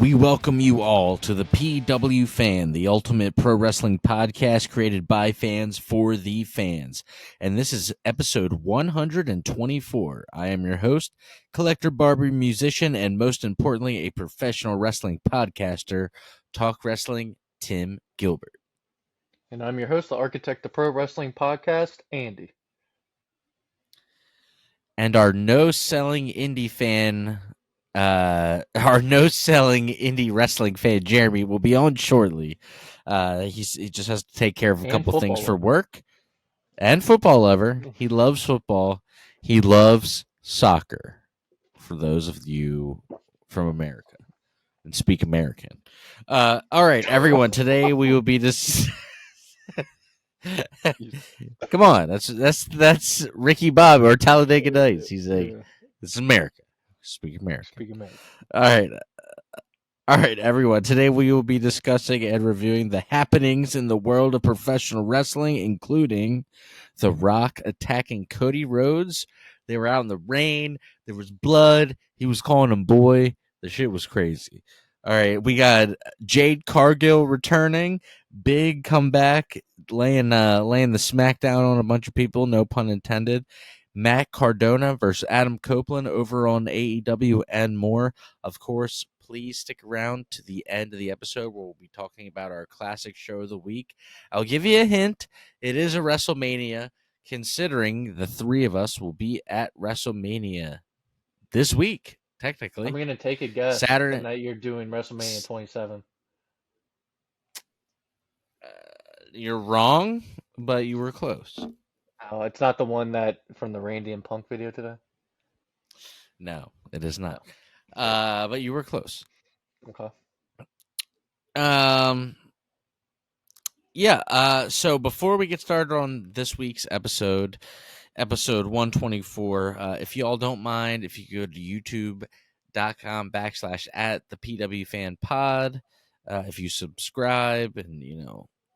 We welcome you all to the PW Fan, the ultimate pro wrestling podcast created by fans for the fans. And this is episode 124. I am your host, collector, barber, musician, and most importantly, a professional wrestling podcaster, Talk Wrestling, Tim Gilbert. And I'm your host, the architect of pro wrestling podcast, Andy. And our no-selling indie fan, our no-selling indie wrestling fan, Jeremy, will be on shortly. He just has to take care of a couple things for work. And football lover. He loves football. He loves soccer. For those of you from America and speak American. All right, everyone. Today we will be Come on, that's Ricky Bob or Talladega Nights. He's this is America. Speak American. All right, everyone. Today we will be discussing and reviewing the happenings in the world of professional wrestling, including The Rock attacking Cody Rhodes. They were out in the rain. There was blood. He was calling him boy. The shit was crazy. All right, we got Jade Cargill returning. Big comeback, laying the smackdown on a bunch of people. No pun intended. Matt Cardona versus Adam Copeland over on AEW and more. Of course, please stick around to the end of the episode where we'll be talking about our classic show of the week. I'll give you a hint. It is a WrestleMania, considering the three of us will be at WrestleMania this week, technically. I'm going to take a guess Saturday that you're doing WrestleMania 27. You're wrong, but you were close. Oh, it's not the one that from the Randy and Punk video today? No, it is not. But you were close. Okay. Yeah, so before we get started on this week's episode 124, if you all don't mind, if you go to youtube.com / at the PW Fan Pod, if you subscribe and,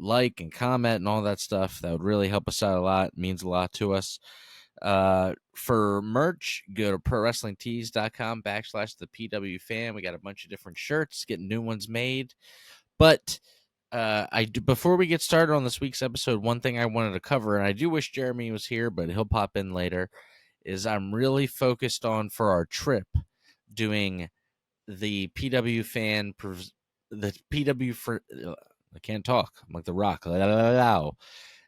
like and comment and all that stuff, that would really help us out a lot. It means a lot to us. For merch, go to prowrestlingtees.com / the PW Fan. We got a bunch of different shirts, getting new ones made. But before we get started on this week's episode, one thing I wanted to cover, and I do wish Jeremy was here, but he'll pop in later, is I'm really focused on, for our trip, doing the PW Fan, the PW for, I can't talk. I'm like The Rock. The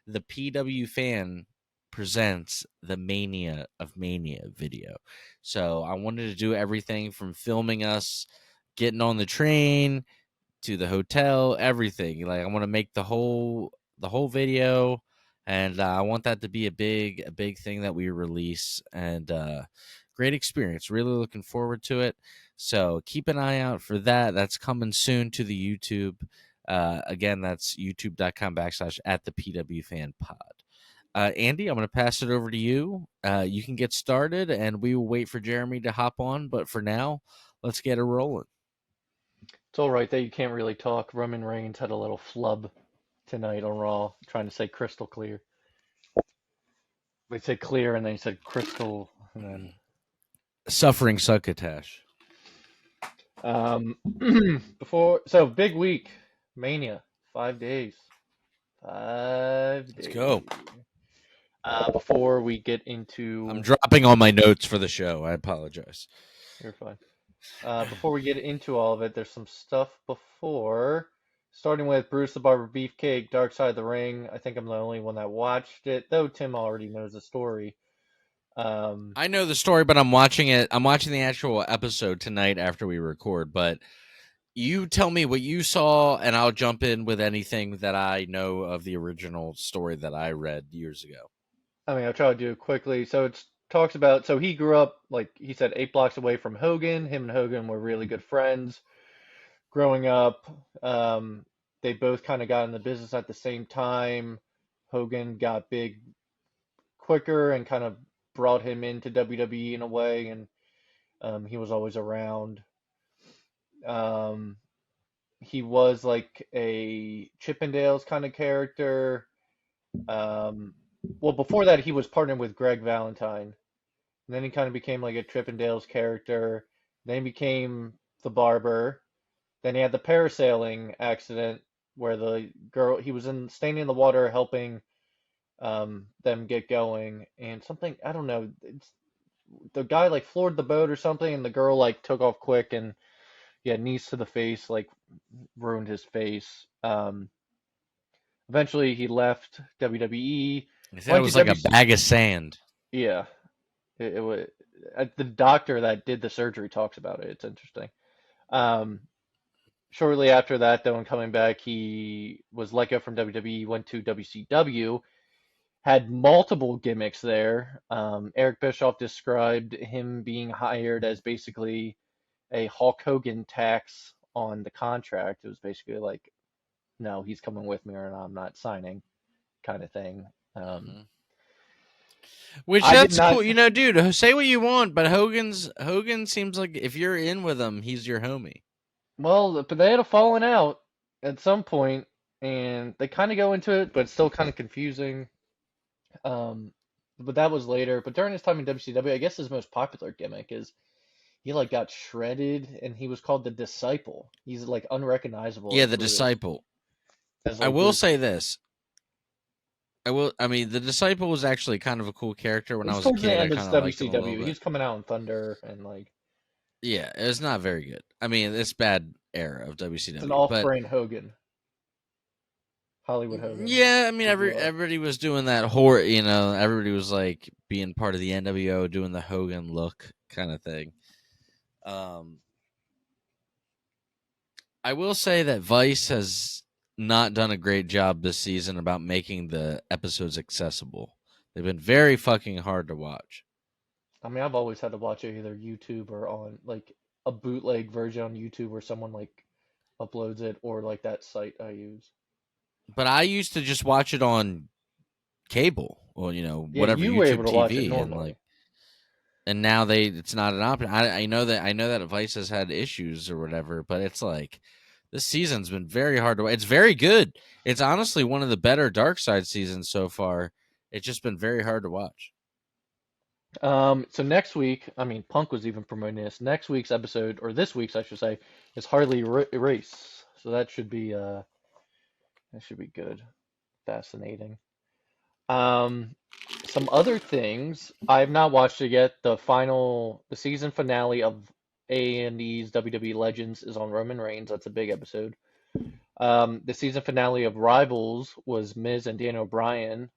PW Fan presents the Mania of Mania video. So I wanted to do everything from filming us getting on the train to the hotel, everything. Like, I want to make the whole video, and I want that to be a big thing that we release, and great experience. Really looking forward to it. So keep an eye out for that. That's coming soon to the YouTube. Again, that's youtube.com / at the PW Fan Pod. Andy, I'm going to pass it over to you. You can get started, and we will wait for Jeremy to hop on. But for now, let's get it rolling. It's all right that you can't really talk. Roman Reigns had a little flub tonight on Raw, trying to say crystal clear. They said clear, and then he said crystal, and then suffering succotash. So big week, Mania, 5 days. 5 days. Let's go. Before we get into... I'm dropping all my notes for the show. I apologize. You're fine. Before we get into all of it, there's some stuff before. Starting with Bruce the Barber Beefcake, Dark Side of the Ring. I think I'm the only one that watched it, though Tim already knows the story. I know the story, but I'm watching it. I'm watching the actual episode tonight after we record, but you tell me what you saw, and I'll jump in with anything that I know of the original story that I read years ago. I mean, I'll try to do it quickly. So it talks about, so he grew up, like he said, 8 blocks away from Hogan. Him and Hogan were really good friends growing up. They both kind of got in the business at the same time. Hogan got big quicker and kind of brought him into WWE in a way, and he was always around. He was like a Chippendales kind of character. Well, before that, he was partnered with Greg Valentine. And then he kind of became like a Chippendales character. Then he became the Barber. Then he had the parasailing accident where the girl he was in standing in the water helping them get going, and something I don't know. The guy like floored the boat or something, and the girl like took off quick, and yeah, knees to the face, like ruined his face. Eventually he left WWE, They said it went to was like a WC. bag of sand. Yeah, it was the doctor that did the surgery talks about it. It's interesting. Um, Shortly after that, though, and coming back, he was let go from WWE, went to WCW, had multiple gimmicks there. Eric Bischoff described him being hired as basically a Hulk Hogan tax on the contract. It was basically like, no, he's coming with me or I'm not signing, kind of thing. Um, Mhm. Which I did that's not. cool, dude. Say what you want, but Hogan seems like if you're in with him, he's your homie. Well, but they had a falling out at some point, and they kind of go into it, but it's still kind of confusing. Um, but that was later. But during his time in WCW, I guess his most popular gimmick is he like got shredded, and he was called the Disciple. He's like unrecognizable Yeah, as the Brutus, disciple. as I like will Brutus. say this. I mean, the disciple was actually kind of a cool character It when I was was a towards the kid. I end of kind of liked him a little WCW. He bit. was coming out on Thunder, and like Yeah, it was not very good. I mean, it's bad era of it's an WCW, but off-brand Hogan, Hollywood Hogan. yeah, I mean, He grew up. everybody was doing that horror. Everybody was like being part of the NWO, doing the Hogan look kind of thing. Um, I will say that Vice has not done a great job this season about making the episodes accessible. They've been very fucking hard to watch. I mean, I've always had to watch it either YouTube or on like a bootleg version on YouTube where someone like uploads it or like that site I use. But I used to just watch it on cable or Yeah, whatever you were able YouTube to watch it TV, and normally. now it's not an option. I know that Vice has had issues or whatever, but it's like this season's been very hard to watch. It's very good. It's honestly one of the better Dark Side seasons so far. It's just been very hard to watch. So next week, I mean, Punk was even promoting this. Next week's episode, or this week's, I should say, is Harley Race. So that should be good, fascinating. Um, some other things I have not watched it yet. The season finale of A&E's WWE Legends is on Roman Reigns. That's a big episode. The season finale of Rivals was Miz and Daniel Bryan.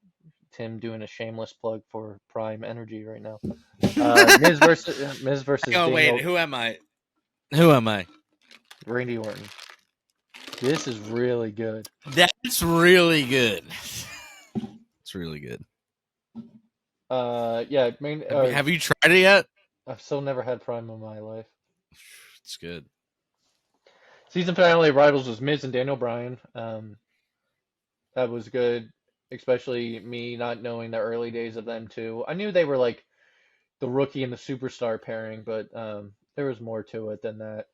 Tim doing a shameless plug for Prime Energy right now. Miz versus Oh wait, Daniel who am I? Who am I? Randy Orton. This is really good. That's really good. It's really good. Yeah, main. Have you tried it yet? I've still never had Prime in my life. It's good. Season finale of Rivals was Miz and Daniel Bryan. That was good, especially me not knowing the early days of them too. I knew they were like the rookie and the superstar pairing, but there was more to it than that.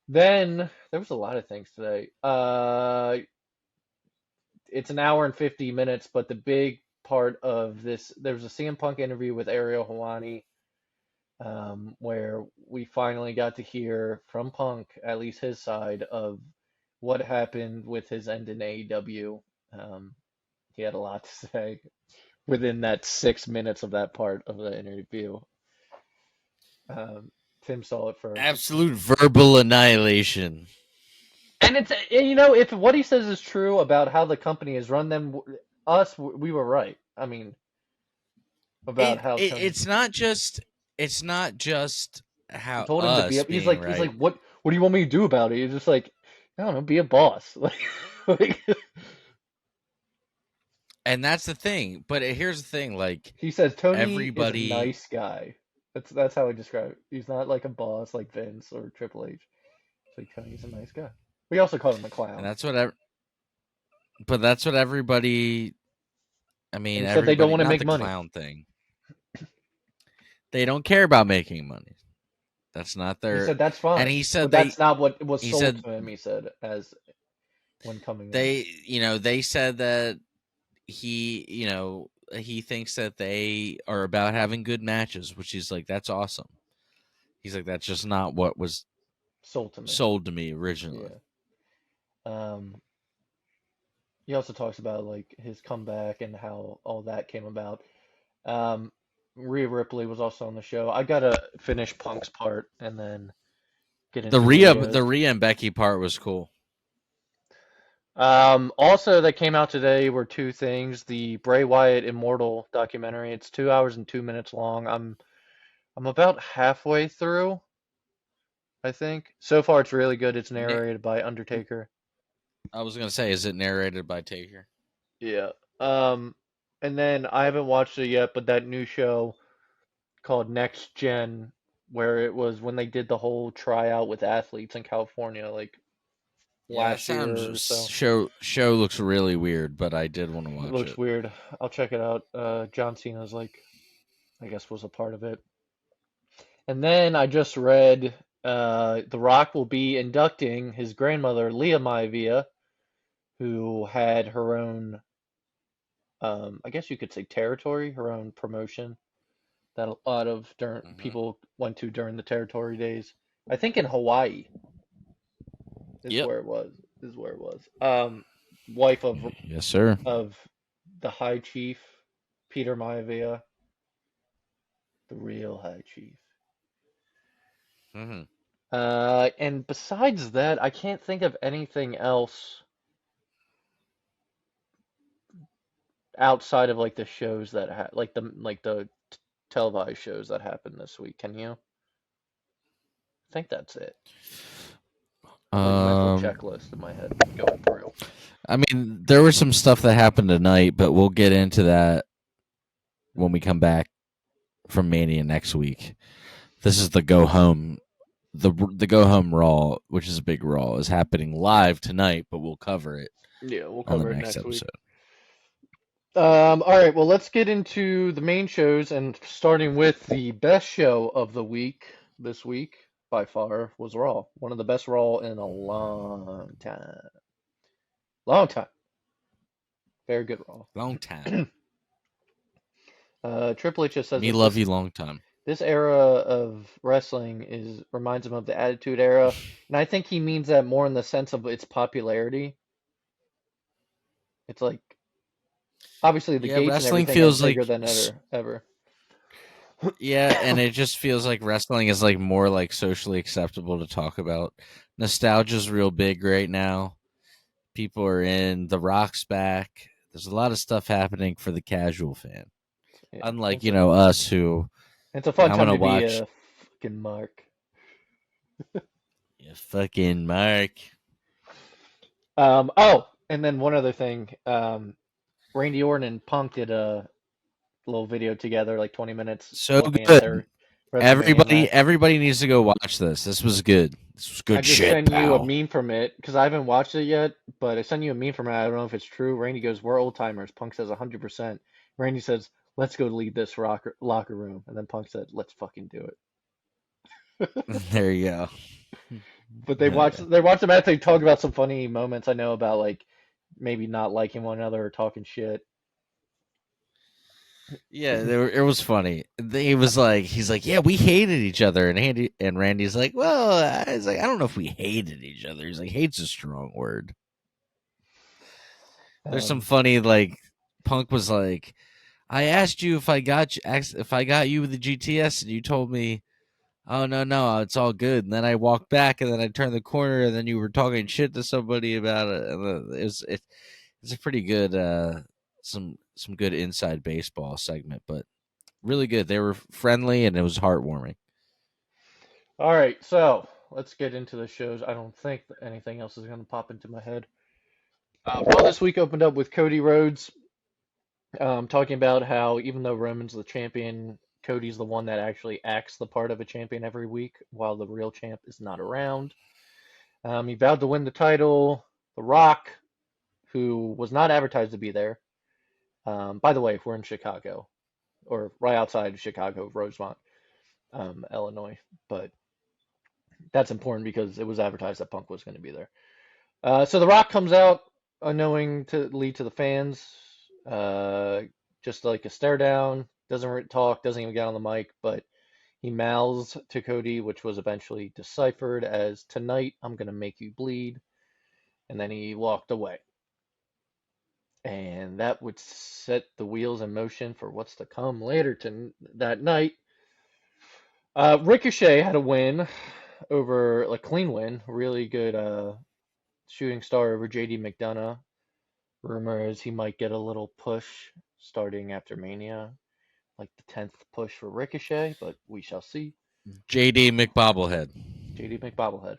Then there was a lot of things today. It's an hour and 50 minutes, but the big part of this, there was a CM Punk interview with Ariel Helwani, where we finally got to hear from Punk, at least his side of what happened with his end in AEW. He had a lot to say within that 6 minutes of that part of the interview. Um, Tim saw it first. Absolute verbal annihilation. And if what he says is true about how the company has run them, we were right. I mean, about how Tony It's not just he how told him to be us up. being He's like, right. what do you want me to do about it? He's just like, I don't know, be a boss. Like, And that's the thing. But here's the thing, like he says Tony is a everybody nice guy. That's how he described it. He's not like a boss like Vince or Triple H. It's like Tony's a nice guy. We also call him a and clown. that's what everybody I And mean he said they don't everybody want to not make the money. clown thing. They don't care about making money. That's not He their said that's and fine, but that's not what was he sold said to him. He said as when coming in. they said that he thinks that they are about having good matches, which he's like, that's awesome. He's like, that's just not what was sold to me. sold to me originally. Yeah. Um, he also talks about like his comeback and how all that came about. Um, Rhea Ripley was also on the show. I gotta finish Punk's part and then get into The Rhea's. Rhea and Becky part was cool. Also that came out today were two things. The Bray Wyatt Immortal documentary. It's 2 hours and 2 minutes long. I'm about halfway through, I think. So far it's really good. It's Na- narrated by Undertaker. I was gonna say, is it narrated by Taker? Yeah. Um, and then I haven't watched it yet, but that new show called Next Gen, where it was when they did the whole tryout with athletes in California, like Yeah, that last year or sounds so. show looks really weird, but I did want to It watch looks it. weird. I'll check it out. John Cena's like, I guess was a part of it. And then I just read The Rock will be inducting his grandmother, Leah Maivia, who had her own, I guess you could say territory, her own promotion that a lot of Hmm. people went to during the territory days. I think in Hawaii is Yep. where it was. Is where it was. Wife Yes, sir. of the High Chief, Peter Maivia, the real High Chief. Hmm. And besides that, I can't think of anything else outside of like the shows that like the televised shows that happened this week. Can you? I think that's it. I have like a mental Um, checklist in my head going through. I mean, there was some stuff that happened tonight, but we'll get into that when we come back from Mania next week. This is the go home. The go home Raw, which is a big Raw, is happening live tonight, but we'll cover it Yeah, we'll on the cover it next next week. episode. All right, well, let's get into the main shows and starting with the best show of the week this week by far was Raw. One of the best Raw in a long time. Long time. Very good Raw. Long time. Triple H just says Me that love you long time. this era of wrestling is reminds him of the Attitude Era, and I think he means that more in the sense of its popularity. It's like obviously the Yeah, gates and wrestling everything are feels bigger like than ever. yeah, and it just feels like wrestling is like more like socially acceptable to talk about. Nostalgia's real big right now. People are in. The Rock's back. There's a lot of stuff happening for the casual fan. Yeah, Unlike, us who it's a fun I'm time gonna to be watch a fucking mark. fucking Mark. Oh, and then one other thing. Randy Orton and Punk did a little video together, like 20 minutes, So looking at good. their WrestleMania Everybody match. everybody needs to go watch this. This was good. This was I good just shit, sent you a pal. meme from it because I haven't watched it yet, but I sent you a meme from it. I don't know if it's true. Randy goes, "We're old timers." Punk says 100%. Randy says, "Let's go lead this locker room," and then Punk said, "Let's fucking do it." There you go. But Hell yeah. they watch the match. They talk about some funny moments I know about like maybe not liking one another or talking shit. Yeah, it was funny. He's like, yeah, we hated each other, and Randy's like, well, I don't know if we hated each other. He's like, hate's a strong word. There's some Um, funny like, Punk was like, I asked you if I got you the GTS, and you told me, oh no, it's all good. And then I walked back, and then I turned the corner, and then you were talking shit to somebody about it. And it's a pretty good some good inside baseball segment, but really good. They were friendly and it was heartwarming. all right, so let's get into the shows. I don't think that anything else is going to pop into my head. Raw this week opened up with Cody Rhodes talking about how even though Roman's the champion, Cody's the one that actually acts the part of a champion every week while the real champ is not around. He vowed to win the title. The Rock, who was not advertised to be there. By the way, we're in Chicago, or right outside Chicago, Rosemont, Illinois. But that's important because it was advertised that Punk was going to be there. So The Rock comes out unknowing to lead to the fans, uh, just like a stare down. Doesn't talk, doesn't even get on the mic, but He mouths to Cody, which was eventually deciphered as "Tonight, I'm gonna make you bleed," and then he walked away. And that would set the wheels in motion for what's to come later that night. Ricochet had a win over a clean win, really good shooting star over JD McDonough. Rumor is he might get a little push starting after Mania, like the 10th push for Ricochet, but we shall see. JD McBobblehead. JD McBobblehead.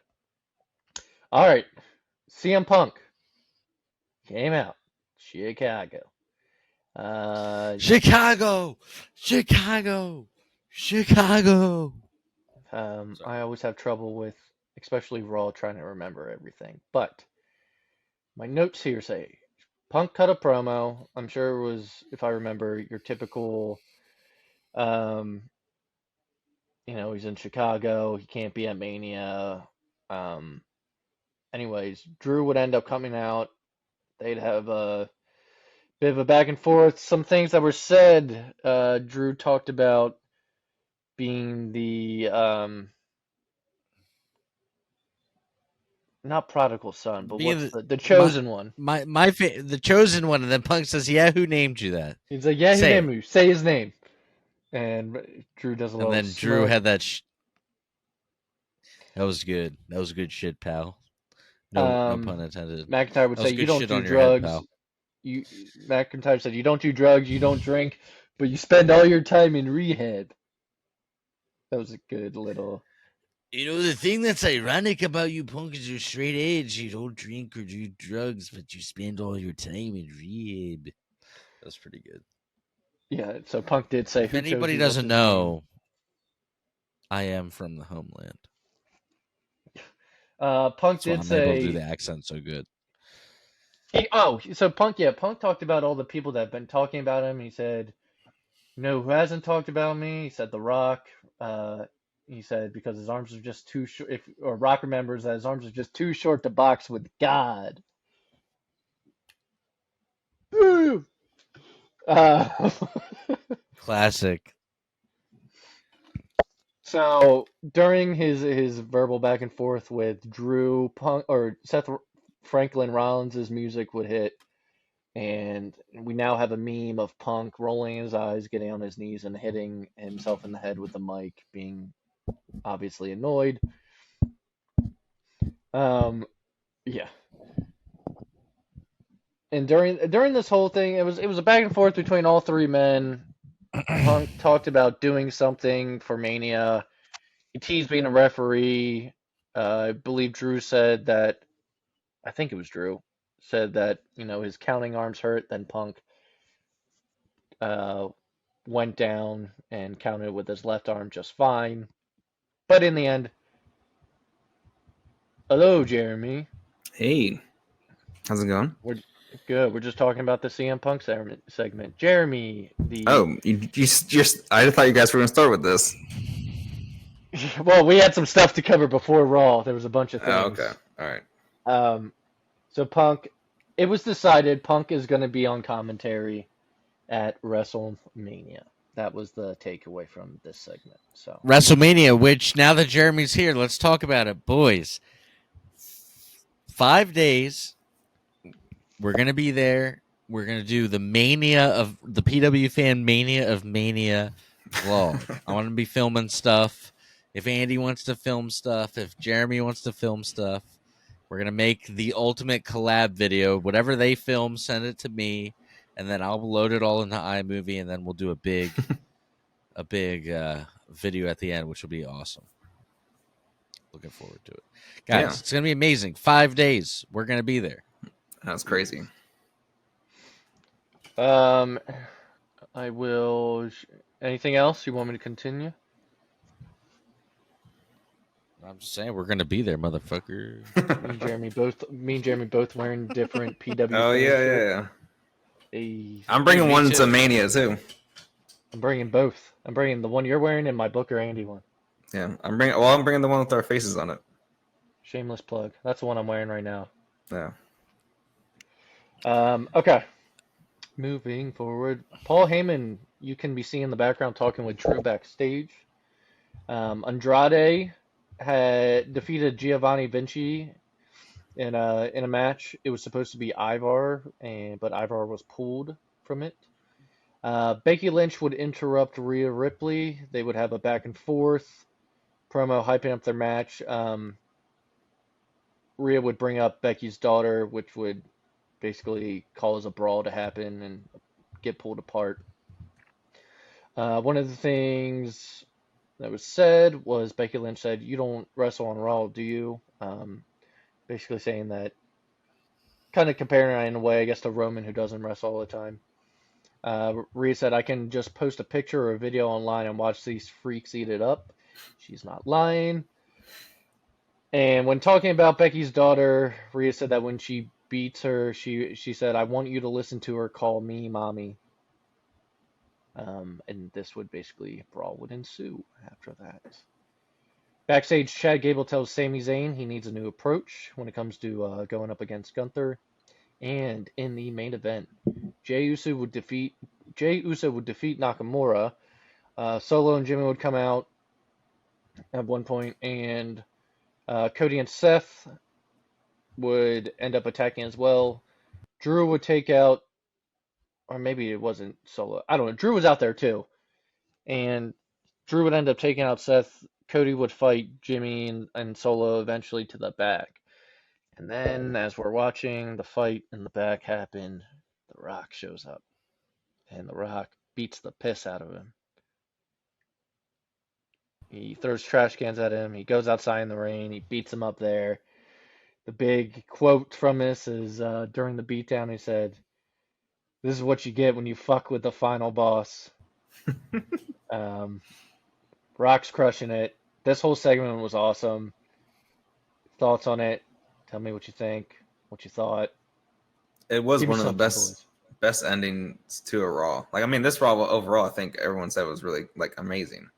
All right, CM Punk came out, Chicago. Chicago, Chicago, Chicago. I always have trouble with, especially Raw, trying to remember everything. But my notes here say Punk cut a promo. I'm sure it was, if I remember, your typical, um, he's in Chicago. He can't be at Mania. Um, anyways, Drew would end up coming out. They'd have a bit of a back and forth. Some things that were said. Drew talked about being the not prodigal son, but Being what's the my chosen one? the chosen one, and then Punk says, "Yeah, who named you that? He's like, yeah, who Say named it." you? Say his name. And Drew does a And little then Drew smirk. had that. That was good. That was good shit, pal. No pun intended. McIntyre would That say, was you good don't shit do on your head, drugs. pal. You McIntyre said, you don't do drugs, you don't drink, but you spend all your time in rehab. That was a good little. You know, the thing that's ironic about you, Punk, is you're straight edge. You don't drink or do drugs, but you spend all your time in rehab. That's pretty good. Yeah, so Punk did say, If who chose anybody you? What's doesn't his name? know, I am from the homeland. Punk That's why did I'm able to do the say, accent so good. so Punk talked about all the people that have been talking about him. He said, who hasn't talked about me? He said The Rock. He said because his arms are just too short. Or Rock remembers that his arms are just too short to box with God. Uh, Classic. so during his verbal back and forth with Drew, Punk or Seth Franklin Rollins' music would hit, and we now have a meme of Punk rolling his eyes, getting on his knees, and hitting himself in the head with the mic, being obviously annoyed. Um, yeah. And during this whole thing, it was a back and forth between all three men. Punk talked about doing something for Mania. He teased being a referee. I believe Drew said that. I think it was Drew said that his counting arms hurt. Then Punk uh, went down and counted with his left arm just fine. But in the end, hello, Jeremy. Hey, how's it going? We're good. We're just talking about the CM Punk segment. Jeremy, the Oh, you just I thought you guys were going to start with this. well, we had some stuff to cover before Raw. There was a bunch of Oh, things. okay. All right. Um, so Punk, it was decided Punk is going to be on commentary at WrestleMania. That was the takeaway from this segment. So WrestleMania, which now that Jeremy's here, let's talk about it, boys. 5 days. We're gonna be there. We're gonna do the Mania of the PW Fan Mania of Mania vlog. I want to be filming stuff. If Andy wants to film stuff, if Jeremy wants to film stuff, we're gonna make the ultimate collab video. Whatever they film, send it to me, and then I'll load it all into iMovie, and then we'll do a big video at the end, which will be awesome. Looking forward to it, guys. Yeah. It's gonna be amazing. 5 days. We're gonna be there. That's crazy. I will. Anything else you want me to continue? I'm just saying we're gonna be there, motherfucker. Me and Jeremy both wearing different PW Oh fan yeah, shirts. yeah. Hey, I'm bringing Me one too. to Mania too. I'm bringing both. I'm bringing the one you're wearing and my Booker Andy one. Yeah, I'm bringing the one with our faces on it. Shameless plug. That's the one I'm wearing right now. Yeah. Okay. Moving forward, Paul Heyman, you can be seen in the background talking with Drew backstage. Andrade had defeated Giovanni Vinci in a match. It was supposed to be Ivar, but Ivar was pulled from it. Becky Lynch would interrupt Rhea Ripley. They would have a back and forth promo hyping up their match. Rhea would bring up Becky's daughter, which would basically cause a brawl to happen and get pulled apart. One of the things that was said was Becky Lynch said, "You don't wrestle on Raw, do you?" Basically saying that, kind of comparing her in a way, I guess, to Roman, who doesn't wrestle all the time. Rhea said, "I can just post a picture or a video online and watch these freaks eat it up." She's not lying. And when talking about Becky's daughter, Rhea said that when she beats her, she said, "I want you to listen to her call me mommy." And this would basically, brawl would ensue after that. Backstage, Chad Gable tells Sami Zayn he needs a new approach when it comes to going up against Gunther. And in the main event, Jey Uso would defeat Nakamura. Solo and Jimmy would come out at one point, and Cody and Seth would end up attacking as well. Drew would take out, or maybe it wasn't Solo. I don't know. Drew was out there too, and Drew would end up taking out Seth. Cody would fight Jimmy and Solo eventually to the back. And then, as we're watching the fight in the back happen, The Rock shows up. And The Rock beats the piss out of him. He throws trash cans at him. He goes outside in the rain. He beats him up there. The big quote from this is during the beatdown, he said, "This is what you get when you fuck with the final boss." Rock's crushing it. This whole segment was awesome. Thoughts on it? Tell me what you think, what you thought. It was Give me one of the something, best boys. endings to a Raw. Like, I mean, this Raw overall, I think everyone said was really like amazing.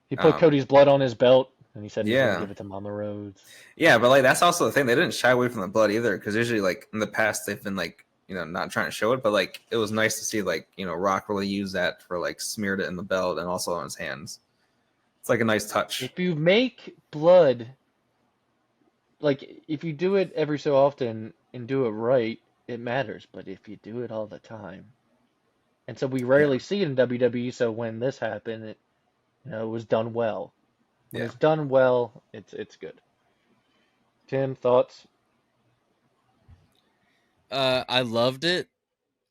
He put Cody's blood on his belt, and he said he was going to Yeah. give it to Mama Rhodes. Yeah, but like that's also the thing. They didn't shy away from the blood either, because usually, like in the past, they've been like, not trying to show it, but like it was nice to see like Rock really use that for like smeared it in the belt and also on his hands. It's like a nice touch. If you make blood, like if you do it every so often and do it right, it matters. But if you do it all the time, and so we rarely see it in WWE, so when this happened, it was done well. When it's done well, it's good. Tim, thoughts? I loved it.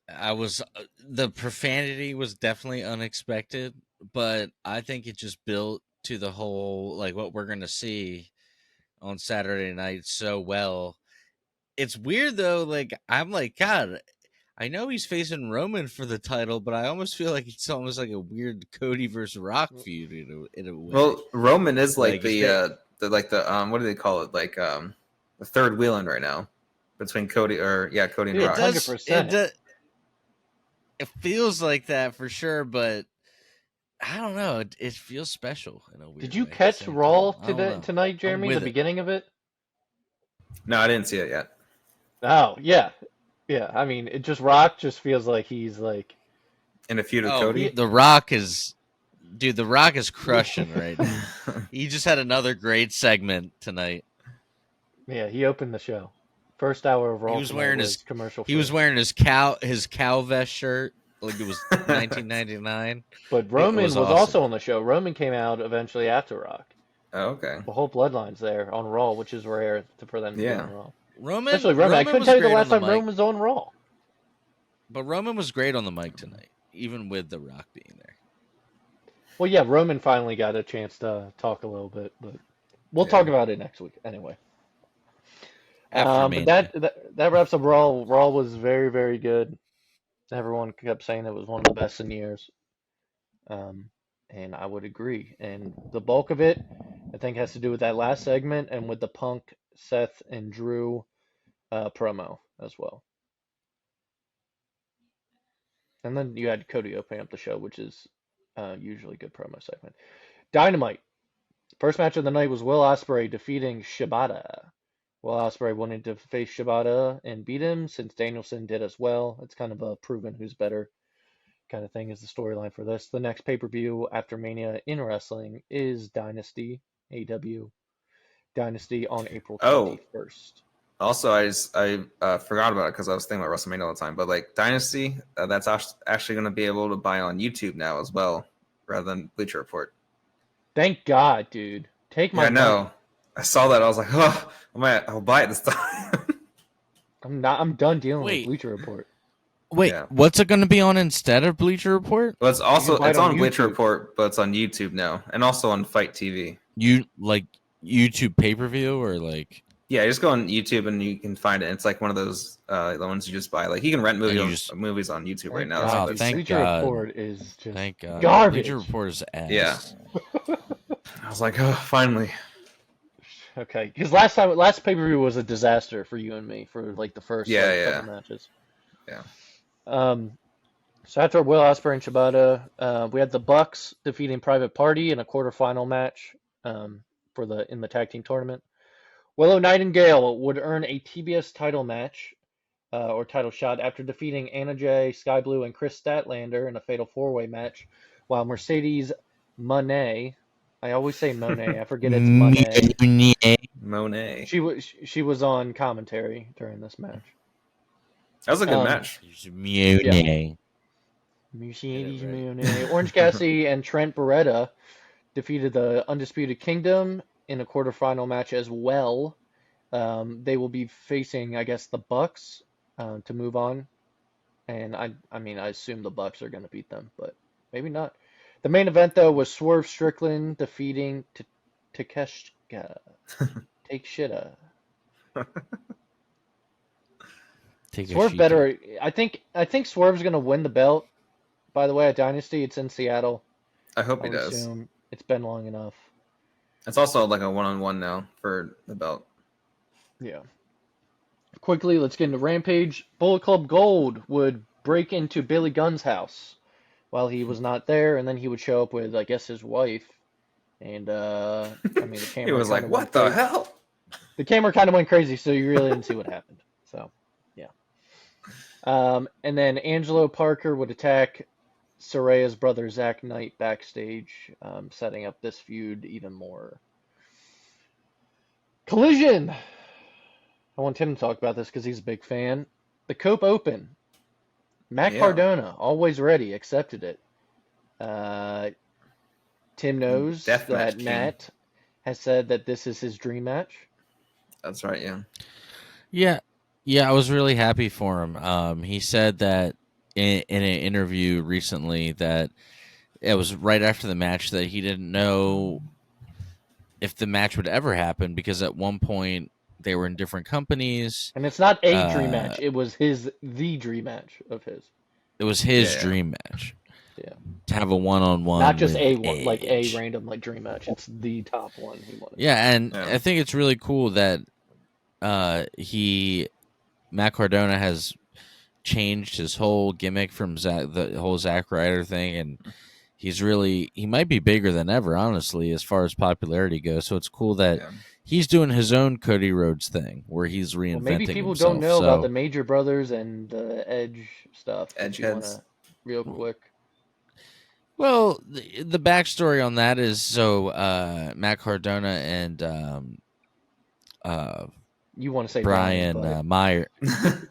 The profanity was definitely unexpected, but I think it just built to the whole, like, what we're gonna see on Saturday night so well. It's weird though, like I'm like, God, I know he's facing Roman for the title, but I almost feel like it's almost like a weird Cody versus Rock feud in a way. Well, Roman is like Like, what do they call it? Like the third wheeling right now between Cody and Yeah, Rock. 100%. It feels like that for sure, but I don't know. It feels special in a weird Did you way at the catch same Raw time. I don't know. tonight, I'm Jeremy? The with it. beginning of it? No, I didn't see it yet. Oh, yeah. Yeah, I mean, it just Rock just feels like he's like In a feud with Oh, Cody. The Rock is crushing right now. He just had another great segment tonight. Yeah, he opened the show. First hour of Raw. He was wearing his commercial. He was wearing his cow vest shirt like it was 1999. But Roman was awesome. also on the show. Roman came out eventually after Rock. Oh, okay. The whole Bloodline's there on Raw, which is rare for them to be on Raw. Especially Roman. I couldn't tell you the last time mic. Roman was on Raw. But Roman was great on the mic tonight, even with The Rock being there. Well, yeah, Roman finally got a chance to talk a little bit, but we'll talk about it next week anyway. But that wraps up Raw. Raw was very, very good. Everyone kept saying it was one of the best in years. And I would agree. And the bulk of it, I think, has to do with that last segment and with the Punk, Seth, and Drew promo as well. And then you had Cody opening up the show, which is usually a good promo segment. Dynamite. First match of the night was Will Ospreay defeating Shibata. Will Ospreay wanted to face Shibata and beat him since Danielson did as well. It's kind of a proven who's better kind of thing is the storyline for this. The next pay-per-view after Mania in wrestling is Dynasty, AEW Dynasty on April Oh, 21st. also, I forgot about it because I was thinking about WrestleMania all the time. But like Dynasty, that's actually going to be able to buy on YouTube now as well, rather than Bleacher Report. Thank God, dude. Take my Yeah, I know. money. I saw that. I was like, oh, I'll buy it this time. I'm done dealing with Wait. Bleacher Report. Wait, Yeah. what's it going to be on instead of Bleacher Report? Well, it's also buy it it's on on Bleacher YouTube. Report, but it's on YouTube now, and also on Fight TV. You like YouTube pay-per-view or like? Yeah, just go on YouTube and you can find it. It's like one of those the ones you just buy. Like you can rent movies on YouTube right now. God, Oh, dude, thank Bleacher God. Report is just Thank God. garbage. Bleacher Report is ass. Yeah. I was like, oh, finally. Okay, because last pay-per-view was a disaster for you and me for like the first couple matches. Yeah. So after Will Ospreay and Shibata, we had the Bucks defeating Private Party in a quarterfinal match in the tag team tournament. Willow Nightingale would earn a TBS title match or title shot after defeating Anna Jay, Sky Blue, and Chris Statlander in a fatal four-way match, while Mercedes Moné, I always say Monet, I forget it's Monet. Monet. She was on commentary during this match. That was a good match. Monet. Mercedes Moné. Orange Cassidy and Trent Beretta defeated the Undisputed Kingdom in a quarterfinal match as well. They will be facing, I guess, the Bucks to move on. And I assume the Bucks are going to beat them, but maybe not. The main event, though, was Swerve Strickland defeating Takeshita. Swerve better. I think Swerve's going to win the belt. By the way, at Dynasty, it's in Seattle. I hope he I would does. assume it's been long enough. It's also like a one-on-one now for the belt. Yeah. Quickly, let's get into Rampage. Bullet Club Gold would break into Billy Gunn's house while he was not there, and then he would show up with, I guess, his wife. And the camera. He was like, "What the hell?" The camera kind of went crazy, so you really didn't see what happened. So, yeah. And then Angelo Parker would attack Soraya's brother Zach Knight backstage, setting up this feud even more. Collision. I want Tim to talk about this because he's a big fan. The Cope Open. Matt Cardona, always ready, accepted it. Tim knows that Matt has said that this is his dream match. That's right, yeah. Yeah, I was really happy for him. He said that in an interview recently that it was right after the match that he didn't know if the match would ever happen because at one point they were in different companies. And it's not a dream match. It was the dream match of his. It was his dream match. Yeah. To have a one-on-one. Not just a random dream match. It's the top one he wanted. Yeah, and I think it's really cool that Matt Cardona has changed his whole gimmick from the whole Zack Ryder thing, and he might be bigger than ever, honestly, as far as popularity goes. So it's cool that he's doing his own Cody Rhodes thing, where he's reinventing himself. Maybe people don't know about the Major Brothers and the Edge stuff. Edge heads. Real quick. Well, the backstory on that is Matt Cardona and you want to say Brian Myers?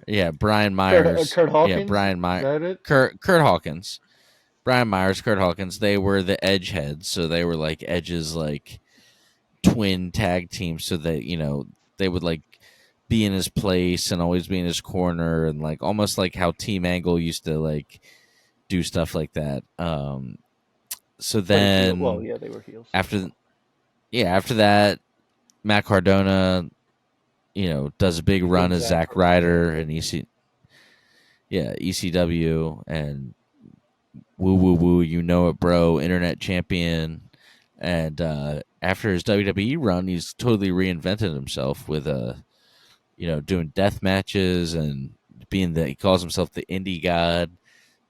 Yeah, Brian Myers. Kurt Hawkins. Yeah, Brian Myers. Is that it? Kurt Hawkins. Brian Myers, Kurt Hawkins. They were the Edge heads, so they were like Edge's like twin tag team. So that they would like be in his place and always be in his corner, and like almost like how Team Angle used to like do stuff like that. So then, they were heels. After that, Matt Cardona, does a big run as Zack Ryder and ECW and woo, it, bro, internet champion. And after his WWE run, he's totally reinvented himself with doing death matches and he calls himself the indie god,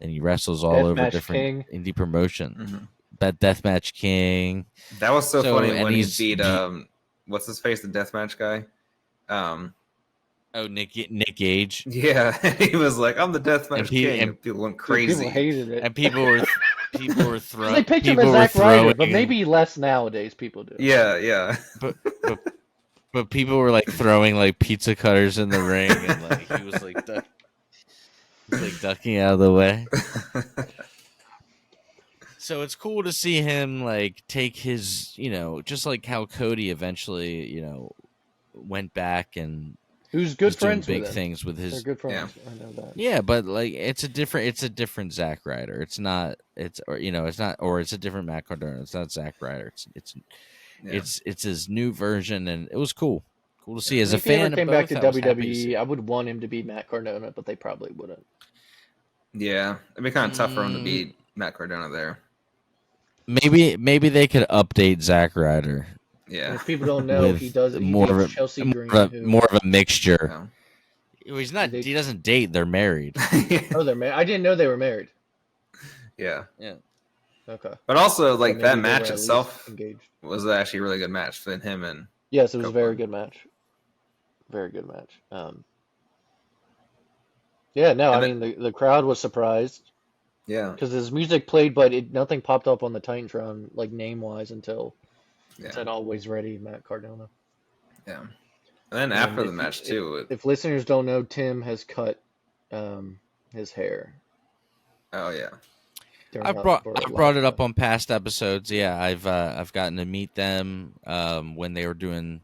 and he wrestles all over different indie promotion. Mm-hmm. That Deathmatch King. That was so funny when he beat what's his face, the Deathmatch guy. Oh, Nick Gage. Yeah, he was like, "I'm the deathmatch king," And and people went Dude, crazy. people hated it. and people were Because they picked him as Zack Ryder, but maybe less nowadays people do. Yeah. But people were like throwing like pizza cutters in the ring, and like he was like ducking out of the way. So it's cool to see him like take his, just like how Cody eventually, went back and Who's good was doing friends big with him. things with They're his. good friends. I know that. Yeah, but like it's a different Zack Ryder. It's not. It's not, or it's a different Matt Cardona. It's not Zack Ryder. It's his new version, and it was cool. Cool to see. As a If he ever fan of came back both, to I was happy to see WWE, it. I would want him to be Matt Cardona, but they probably wouldn't. Yeah, it'd be kind of tough for him to beat Matt Cardona there. Maybe they could update Zack Ryder. Yeah. And if people don't know, he beats Chelsea Green. More of a mixture. Yeah. He's not. He doesn't date. They're married. Oh, they're married. I didn't know they were married. Yeah. Okay. But also, like So that maybe they match were at itself least engaged. was actually a really good match for him and. Yes, it was a very Copeland. good match. Very good match. Yeah, no, I mean the crowd was surprised Yeah. because his music played, but nothing popped up on the Titantron like name wise until it said "Always Ready," Matt Cardona. Yeah. And then after the match too. If listeners don't know, Tim has cut his hair. Oh yeah. I've brought it up on past episodes. Yeah, I've gotten to meet them when they were doing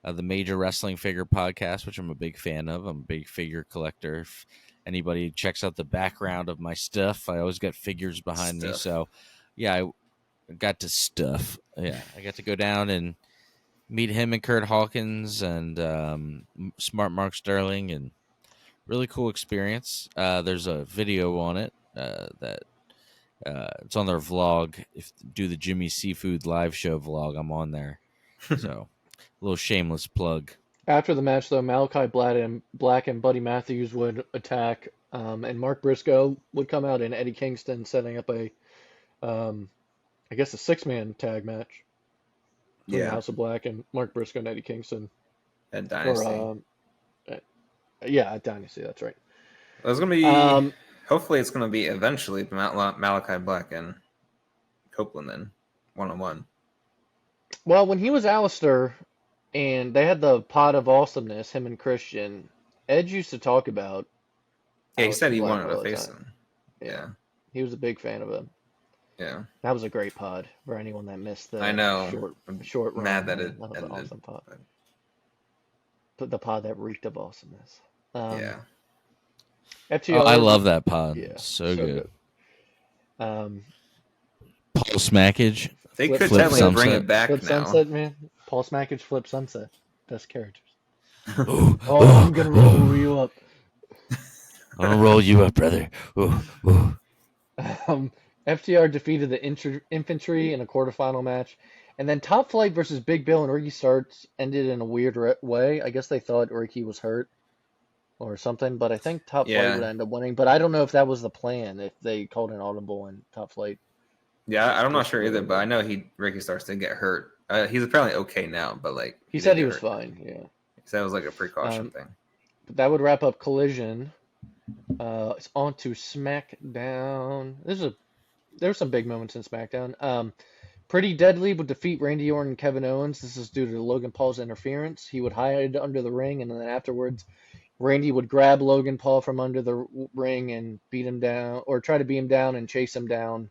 the Major Wrestling Figure podcast, which I'm a big fan of. I'm a big figure collector. If anybody checks out the background of my stuff, I always got figures behind me. So, yeah, I got to stuff. Yeah, I got to go down and meet him and Kurt Hawkins and Smart Mark Sterling, and really cool experience. There's a video on it that. It's on their vlog. If do the Jimmy Seafood live show vlog, I'm on there. So, a little shameless plug. After the match, though, Malachi Black and Buddy Matthews would attack, and Mark Briscoe would come out, and Eddie Kingston setting up I guess a 6-man tag match between House of Black and Mark Briscoe and Eddie Kingston. At Dynasty. At Dynasty, that's right. It was gonna be. Hopefully, it's going to be eventually Malachi Black and Copeland then, 1-on-1. Well, when he was Alistair and they had the Pod of Awesomeness, him and Christian, Edge used to talk about. Yeah, he said he wanted to face him. Yeah. He was a big fan of him. Yeah. That was a great pod for anyone that missed the I know. short run. Mad that it was ended. an awesome pod. But the pod that reeked of awesomeness. Yeah. FTR, I love that pod. Yeah, so good. Paul Smackage. They could technically bring it back Flip now. Sunset, man. Paul Smackage, Flip Sunset. Best characters. I'm gonna roll you up. I'm gonna roll you up, brother. FTR defeated the Infantry in a quarterfinal match, and then Top Flight versus Big Bill and Ricky Starks ended in a weird way. I guess they thought Ricky was hurt or something, but I think Top Flight would end up winning. But I don't know if that was the plan, if they called an audible and Top Flight. Yeah, I'm not sure either, but I know Ricky Starks did get hurt. He's apparently okay now, but like he said he was fine. Yeah, he said it was like a precaution thing. But that would wrap up Collision. It's on to SmackDown. There's some big moments in SmackDown. Pretty Deadly would defeat Randy Orton and Kevin Owens. This is due to Logan Paul's interference. He would hide under the ring, and then afterwards, Randy would grab Logan Paul from under the ring and beat him down, or try to beat him down and chase him down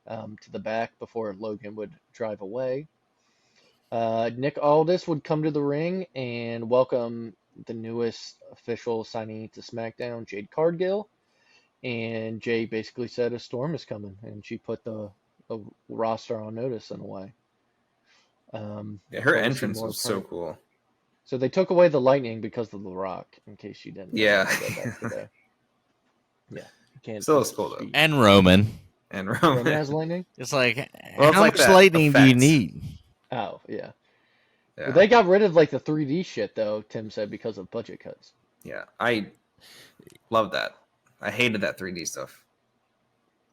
to the back before Logan would drive away. Nick Aldis would come to the ring and welcome the newest official signee to SmackDown, Jade Cargill. And Jay basically said a storm is coming, and she put the roster on notice in a way. Her entrance was so cool. So they took away the lightning because of The Rock, in case you didn't know. Yeah. Yeah. You can't. Still is cool though. And Roman. Roman has lightning? It's like, well, how much lightning do you need? Oh, yeah. But they got rid of like the 3D shit though, Tim said, because of budget cuts. Yeah, I love that. I hated that 3D stuff.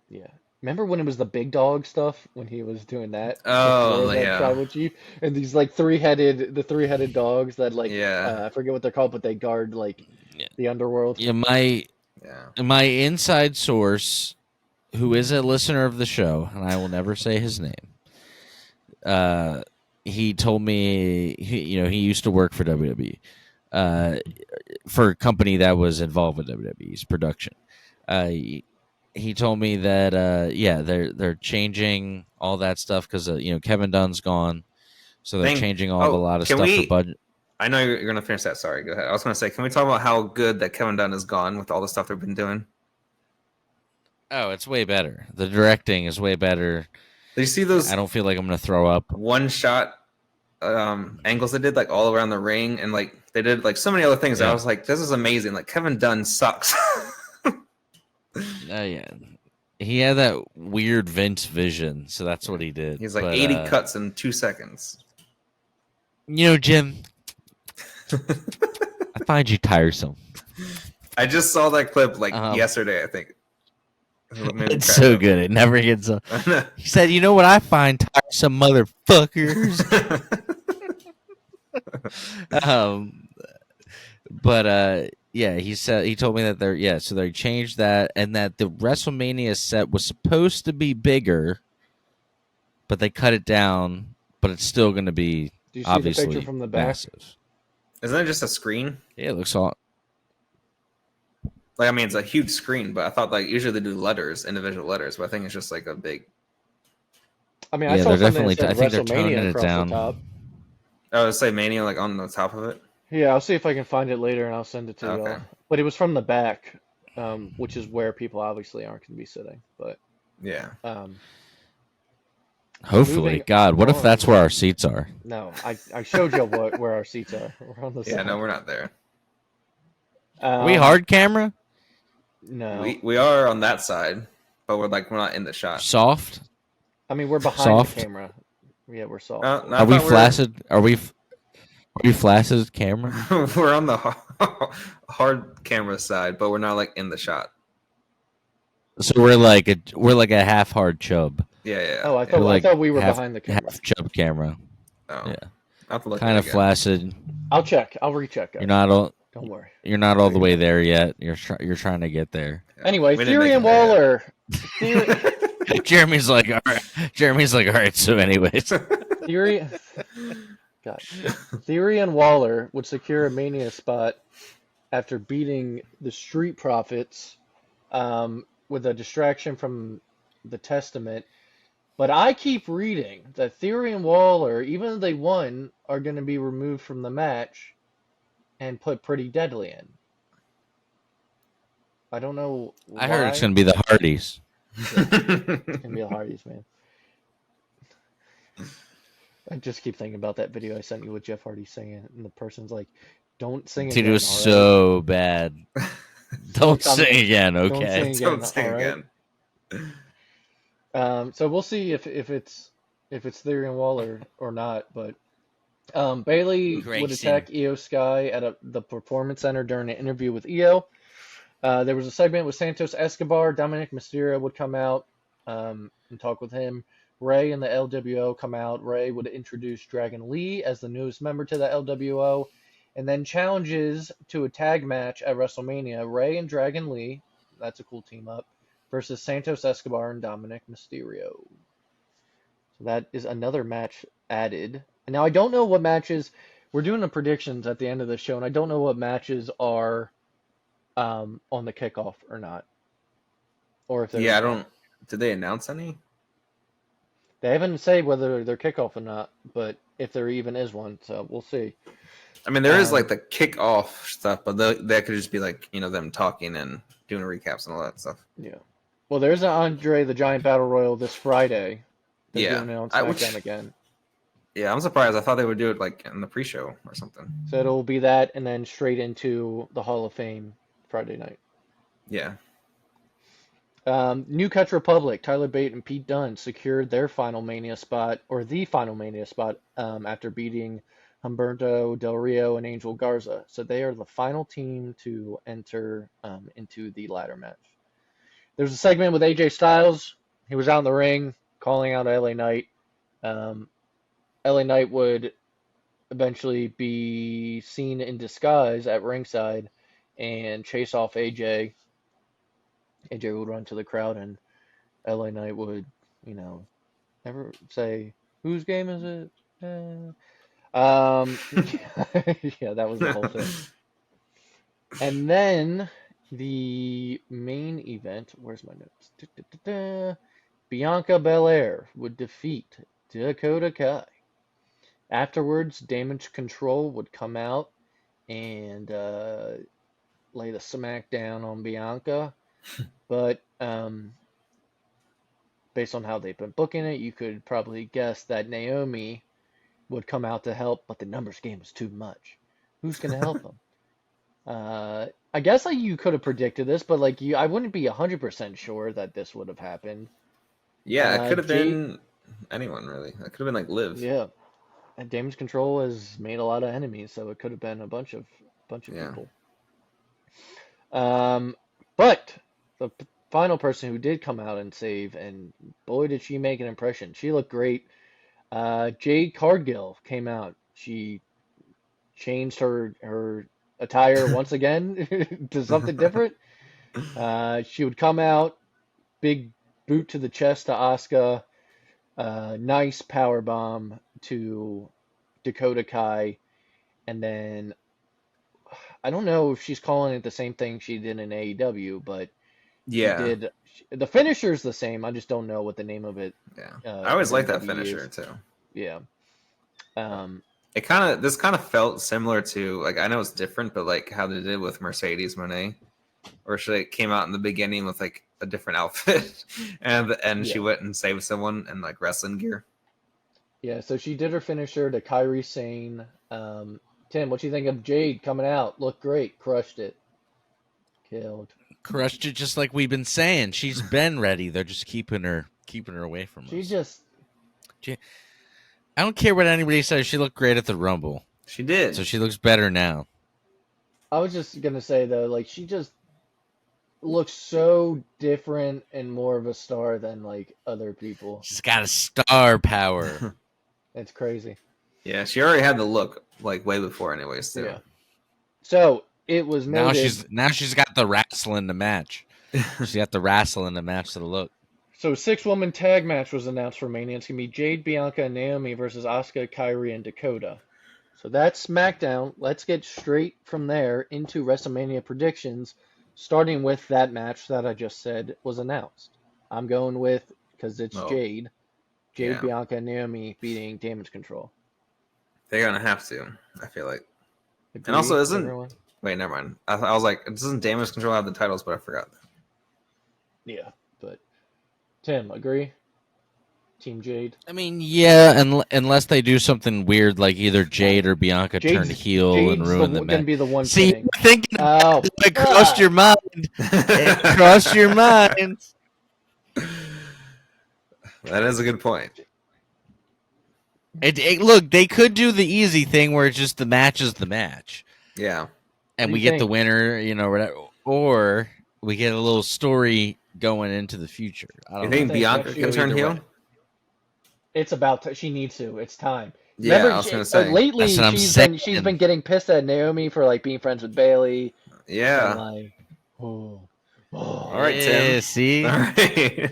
Yeah. Remember when it was the big dog stuff when he was doing that before Oh the yeah, tribal chief and these like three-headed dogs that like yeah, I forget what they're called but they guard like Yeah, the underworld. yeah. yeah. My inside source, who is a listener of the show, and I will never say his name. He told me he used to work for WWE, for a company that was involved with WWE's production. He told me that they're changing all that stuff because Kevin Dunn's gone, so they're Think. changing a Oh, lot of can stuff for we? budget. I know you're gonna finish that. Sorry, go ahead. I was gonna say, can we talk about how good that Kevin Dunn is gone with all the stuff they've been doing? Oh, it's way better. The directing is way better. Did you see I those don't feel like I'm gonna throw up. one shot angles they did like all around the ring, and like they did like so many other things. I Yeah. was like, this is amazing. Like Kevin Dunn sucks. Yeah. He had that weird Vince vision, so that's what he did. He's like But, 80 cuts in 2 seconds. Jim, I find you tiresome. I just saw that clip like Um, yesterday, I think. It's so good. It never gets up. He said, "You know what I find tiresome, motherfuckers." He told me that so they changed that, and that the WrestleMania set was supposed to be bigger, but they cut it down. But it's still going to be Do you see the obviously picture from the back? massive. Isn't that just a screen? Yeah, it looks all. Like, I mean, it's a huge screen, but I thought like usually they do letters, individual letters, but I think it's just like a big. I mean, I Yeah, saw they're something definitely. that said I think they're toning WrestleMania it across down. the top. Oh, it's like Mania like on the top of it. Yeah, I'll see if I can find it later and I'll send it to Okay. y'all. But it was from the back, which is where people obviously aren't going to be sitting. But Yeah. Hopefully, moving God, what if on. that's where our seats are? No, I showed you where our seats are. We're on the Yeah, side. no, we're not there. Are we hard camera? No, We are on that side, but we're not in the shot. Soft? I mean we're behind Soft? the camera. Yeah, we're soft. No, Are we flaccid? Are we flaccid camera? We're on the hard camera side, but we're not like in the shot. So we're like a half hard chub, Yeah. Oh, I yeah. thought like I thought we were half- behind the camera. half chub camera. Oh. Yeah, I'll have to look kind at it of again. flaccid. I'll check. I'll recheck. Guys. You're not all Don't worry. the way there yet. You're trying to get there. Yeah. Anyway, We didn't Theory make and it there Waller. yet. Jeremy's like, all right. So, anyways, Theory. God. Theory and Waller would secure a Mania spot after beating the Street Profits with a distraction from the Testament. But I keep reading that Theory and Waller, even though they won, are going to be removed from the match and put Pretty Deadly in. I don't know why. I heard it's going to be the Hardys. It's going to be the Hardys, man. I just keep thinking about that video I sent you with Jeff Hardy singing, and the person's like, "Don't sing Dude, again." it was all right? so bad. Don't sing again, Don't okay? sing Don't sing all right? again. So we'll see if it's Theory and Waller or not. But Bailey would Grayson. attack Io Sky at the Performance Center during an interview with Io. There was a segment with Santos Escobar. Dominic Mysterio would come out and talk with him. Ray and the LWO come out. Ray would introduce Dragon Lee as the newest member to the LWO, and then challenges to a tag match at WrestleMania. Ray and Dragon Lee, that's a cool team up, versus Santos Escobar and Dominic Mysterio. So that is another match added. And now I don't know what matches. We're doing the predictions at the end of the show, and I don't know what matches are on the kickoff or not, or if Yeah, I don't. Did they announce any? They haven't said whether they're kickoff or not, but if there even is one, so we'll see. I mean, there is like the kick-off stuff, but that could just be like them talking and doing recaps and all that stuff. Yeah. Well, there's an Andre the Giant Battle Royal this Friday. They're doing it on Smackdown again. Yeah, I'm surprised. I thought they would do it like in the pre-show or something. So it'll be that, and then straight into the Hall of Fame Friday night. Yeah. New Cuts Republic, Tyler Bate and Pete Dunne secured their final Mania spot, or the final Mania spot, after beating Humberto Del Rio and Angel Garza. So they are the final team to enter into the ladder match. There's a segment with AJ Styles he was out in the ring calling out LA Knight. LA Knight would eventually be seen in disguise at ringside and chase off AJ. AJ would run to the crowd, and LA Knight would, never say, "Whose game is it?" Yeah, that was the whole thing. And then the main event, where's my notes? Bianca Belair would defeat Dakota Kai. Afterwards, Damage Control would come out and lay the smackdown on Bianca. But based on how they've been booking it, you could probably guess that Naomi would come out to help, but the numbers game was too much. Who's going to help them? I guess you could have predicted this, but I wouldn't be 100% sure that this would have happened. Yeah, it could have been anyone really. It could have been Liv. Yeah, and Damage Control has made a lot of enemies, so it could have been a bunch of people. But the final person who did come out and save, and boy did she make an impression. She looked great. Jade Cargill came out. She changed her attire once again to something different. She would come out, big boot to the chest to Asuka, nice power bomb to Dakota Kai, and then I don't know if she's calling it the same thing she did in AEW, but yeah, the finisher's the same. I just don't know what the name of it. Yeah, I always like that finisher too. Yeah. This kind of felt similar to I know it's different, but how they did with Mercedes Moné, where she came out in the beginning with a different outfit, and she went and saved someone in wrestling gear. Yeah, so she did her finisher to Kairi Sane. Tim, what do you think of Jade coming out? Looked great, crushed it, killed. Crushed it, just like we've been saying. She's been ready. They're just keeping her away from us. I don't care what anybody says. She looked great at the Rumble. She did. So she looks better now. I was just gonna say though, she just looks so different and more of a star than other people. She's got a star power. It's crazy. Yeah, she already had the look way before, anyways. Too. Yeah. So it was noted. Now she's got the wrestling to match. She's got the wrestling to match to the look. So 6-woman tag match was announced for Mania. It's gonna be Jade, Bianca, and Naomi versus Asuka, Kairi, and Dakota. So that's SmackDown. Let's get straight from there into WrestleMania predictions, starting with that match that I just said was announced. I'm going with, because it's Jade, Bianca, and Naomi beating Damage Control. They're gonna have to. I feel like. Agree, and also, isn't everyone? Wait, never mind. I was doesn't Damage Control have the titles? But I forgot. Yeah, but Tim, agree? Team Jade. I mean, yeah, unless they do something weird, like either Jade or Bianca turn heel and ruin the match. Gonna be the one. See, pinning. thinking it crossed your mind. It crossed your mind. That is a good point. Look, they could do the easy thing where it's just the match is the match. Yeah. And we get the winner, whatever. Or we get a little story going into the future. You think Bianca can turn heel? Way. It's about she needs to. It's time. Yeah, remember, I was going to say. Lately, she's been getting pissed at Naomi for being friends with Bailey. Yeah. And, all right, Tim. See. All right.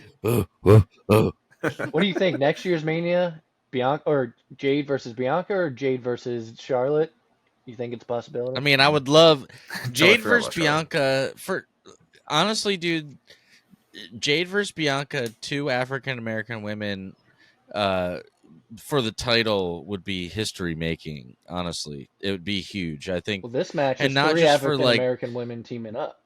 What do you think? Next year's Mania, Bianca or Jade versus Bianca, or Jade versus Charlotte? You think it's a possibility? I mean, I would love Jade versus Bianca. Honestly, dude, Jade versus Bianca, 2 African American women, for the title would be history making. Honestly, it would be huge. I think. Well, this match is not 3 just African American women teaming up.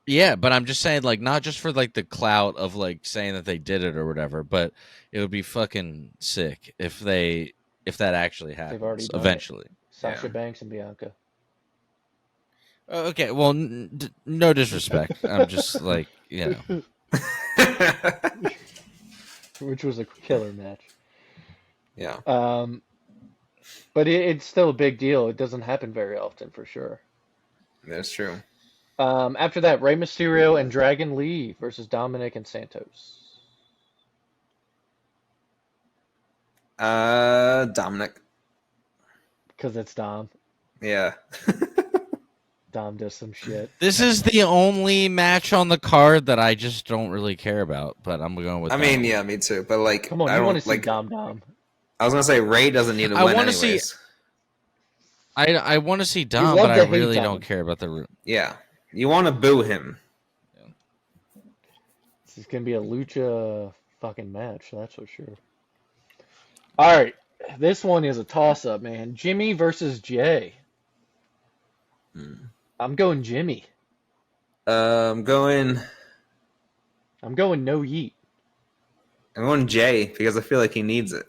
Yeah, but I'm just saying, not just for the clout of saying that they did it or whatever, but it would be fucking sick if that actually happens eventually. Sasha Banks and Bianca. Okay, well, no disrespect. I'm just Which was a killer match. Yeah. But it's still a big deal. It doesn't happen very often, for sure. That's true. After that, Rey Mysterio and Dragon Lee versus Dominic and Santos. Dominic. Because it's Dom. Yeah. Dom does some shit. This is the only match on the card that I just don't really care about, but I'm going with I mean, Dom. yeah, me too. But like, Come on, I you want don't to see like. Dom. I was gonna say Ray doesn't need to I win wanna see- anyways. I want to see You Dom, love but I to hate really Dom. don't care about the. Yeah, you want to boo him. This is gonna be a lucha fucking match, that's for sure. All right, this one is a toss-up, man. Jimmy versus Jay. I'm going Jimmy. I'm going I'm going no yeet. Jay because I feel like he needs it.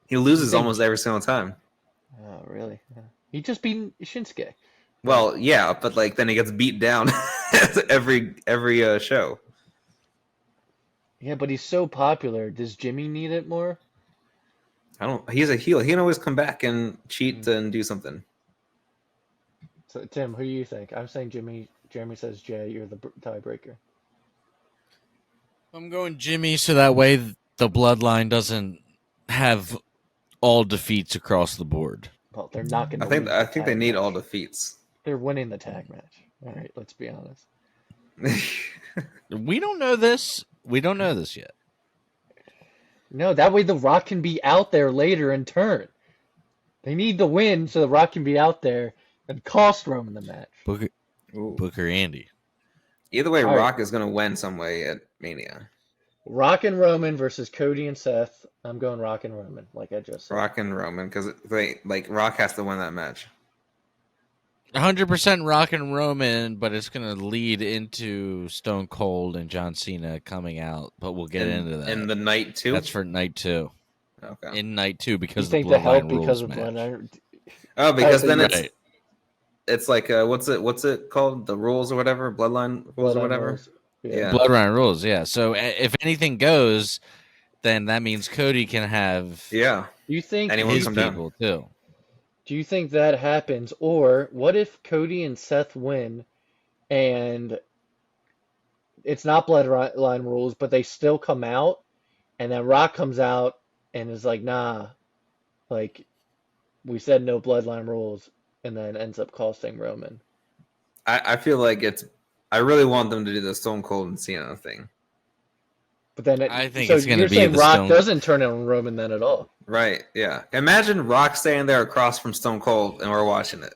He loses think- almost every single time. Oh, really? Yeah. He just beat Shinsuke. Well, yeah, but like then he gets beat down every show. Yeah, but he's so popular. Does Jimmy need it more? I don't. He's a heel. He can always come back and cheat and do something. So, Tim, who do you think? I'm saying Jimmy. Jeremy says Jay. You're the tiebreaker. I'm going Jimmy, so that way the bloodline doesn't have all defeats across the board. Well, they're not going to. I think they need all defeats. They're winning the tag match. All right, let's be honest. We don't know this. We don't know this yet. No, that way The Rock can be out there later and turn. They need the win so The Rock can be out there and cost Roman the match. Booker Andy. Either way, All right. Rock is going to win some way at Mania. Rock and Roman versus Cody and Seth. I'm going Rock and Roman, like I just said. Rock and Roman because Rock has to win that match. 100% Rock and Roman, but it's going to lead into Stone Cold and John Cena coming out. But we'll get into that. In the night 2? That's for night 2. Okay. In night 2 You because of think the the help Bloodline because rules of match. Bloodline? Oh, because then Right. it's like what's it called? The rules or whatever? Bloodline rules or whatever? rules. Yeah. Bloodline rules, yeah. So if anything goes, then that means Cody can have Yeah. Do you think Anyone his come down. people too. Do you think that happens? Or what if Cody and Seth win and it's not Bloodline rules, but they still come out, and then Rock comes out and is like, nah, like we said no Bloodline rules, and then ends up costing Roman. I feel like I really want them to do the Stone Cold and Cena thing. But then I think so it's gonna you're be saying the Rock Stone- doesn't turn on Roman then at all. Right, yeah. Imagine Rock standing there across from Stone Cold and we're watching it.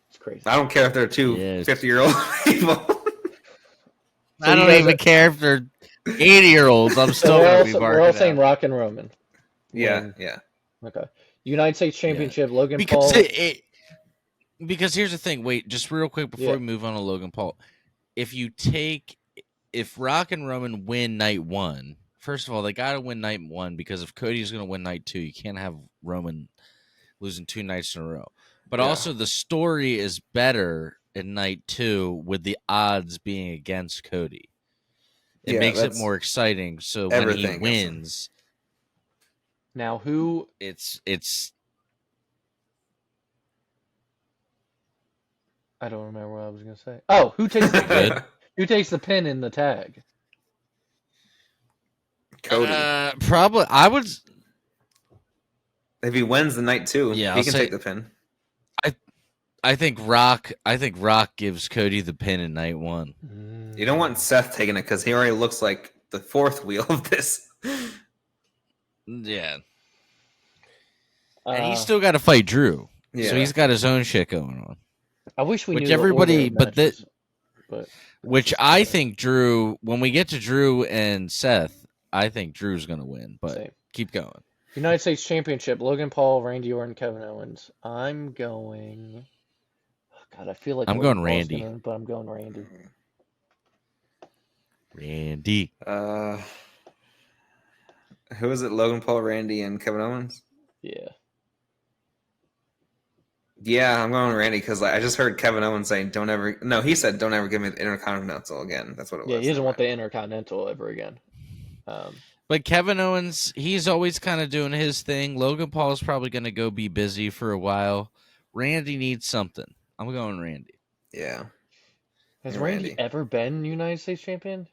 It's crazy. I don't care if they're two Yes. 50-year-old people. I you don't guys even care if they're 80-year-olds. I'm So still going to be we're all barking saying out. Rock and Roman. Yeah, Win. yeah. Okay. United States Championship, Logan Because Paul. because here's the thing. Wait, just real quick before Yeah. we move on to Logan Paul. If Rock and Roman win night 1, first of all, they got to win night 1 because if Cody's going to win night 2, you can't have Roman losing 2 nights in a row. But Yeah. also the story is better in night 2 with the odds being against Cody. It Yeah, makes it that's more exciting. So when he everything against him. wins, Now who it's I don't remember what I was gonna say. Oh, who takes the pin? Good. Who takes the pin in the tag? Cody. probably I would. If he wins the night 2, Yeah, he I'll can say- take the pin. I think Rock gives Cody the pin in night 1. You don't want Seth taking it because he already looks like the fourth wheel of this. Yeah, and he's Uh, still got to fight Drew. Yeah. So he's got his own shit going on. I wish we which knew the everybody- order of but matches, but Which I think Drew, when we get to Drew and Seth, I think Drew's going to win. But same. keep going. United States Championship, Logan Paul, Randy Orton, Kevin Owens. I'm going. Oh, God, I feel like I'm Logan going Paul's Randy. gonna win, but I'm going Randy. Randy. Who is it? Logan Paul, Randy, and Kevin Owens? Yeah. Yeah, I'm going Randy because I just heard Kevin Owens saying, "Don't ever." No, he said, "Don't ever give me the Intercontinental again." That's what it was. Yeah, he doesn't want the Intercontinental ever again. But Kevin Owens, he's always kind of doing his thing. Logan Paul is probably going to go be busy for a while. Randy needs something. I'm going Randy. Yeah. Has Yeah, Randy Randy. ever been United States champion?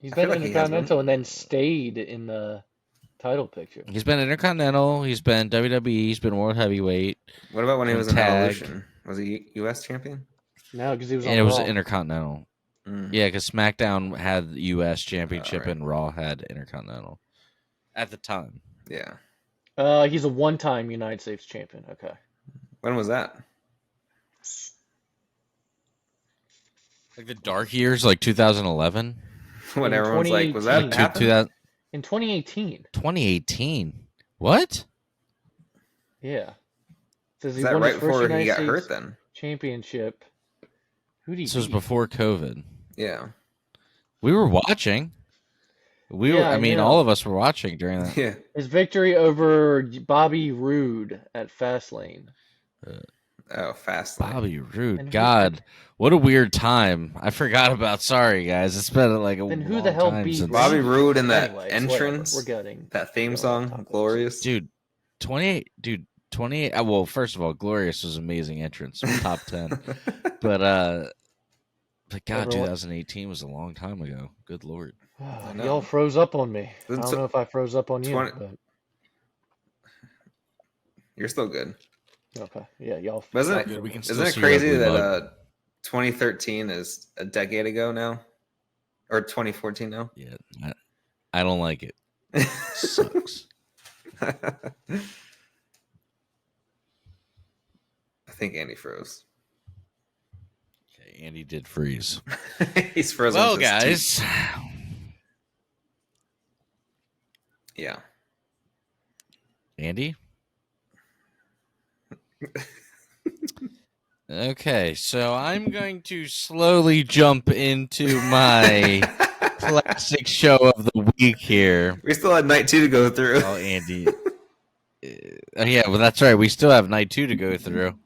He's I feel been like he has been. Intercontinental and then stayed in the title picture. He's been Intercontinental. He's been WWE. He's been World Heavyweight. What about when he been was in tag. Evolution? Was he U.S. champion? No, because he was on And it was Raw. Intercontinental. Mm. Yeah, because SmackDown had the U.S. Championship right. and Raw had Intercontinental at the time. Yeah. He's a one-time United States champion. Okay. When was that? Like the dark years, like 2011. When In everyone's like, was that 2018. happen? In 2018. 2018. What? Yeah. Says Is he that won right his first before he United got States hurt then? championship. Who did he This was beat? before COVID. Yeah. We were watching. Yeah, I mean, know. all of us were watching during that. Yeah. His victory over Bobby Roode at Fastlane. Oh, Fastlane. Bobby Roode. And God, what a weird time. I forgot about. Sorry, guys. It's been like a Then who long the hell time beat since Bobby Roode in that Anyways, entrance, whatever. We're getting that theme going off song, topic. glorious. Dude, 28. Dude, 28. Well, first of all, Glorious was an amazing entrance, top 10. But God, Everyone- 2018 was a long time ago. Good lord. know. Y'all froze up on me. I don't So- know if I froze up on you, 20 but You're still good. okay. Yeah, y'all. But isn't y'all it- Good, we can froze. still Isn't it see your crazy ugly that mug. 2013 is a decade ago now? Or 2014 now? Yeah, I don't like it. Sucks. I think Andy froze. Okay, Andy did freeze. He's frozen. Well, with his teeth. guys. Yeah. Andy? Okay, so I'm going to slowly jump into my classic show of the week here. We still had night 2 to go through. Oh, Andy. Yeah, well, that's right. We still have night 2 to go through.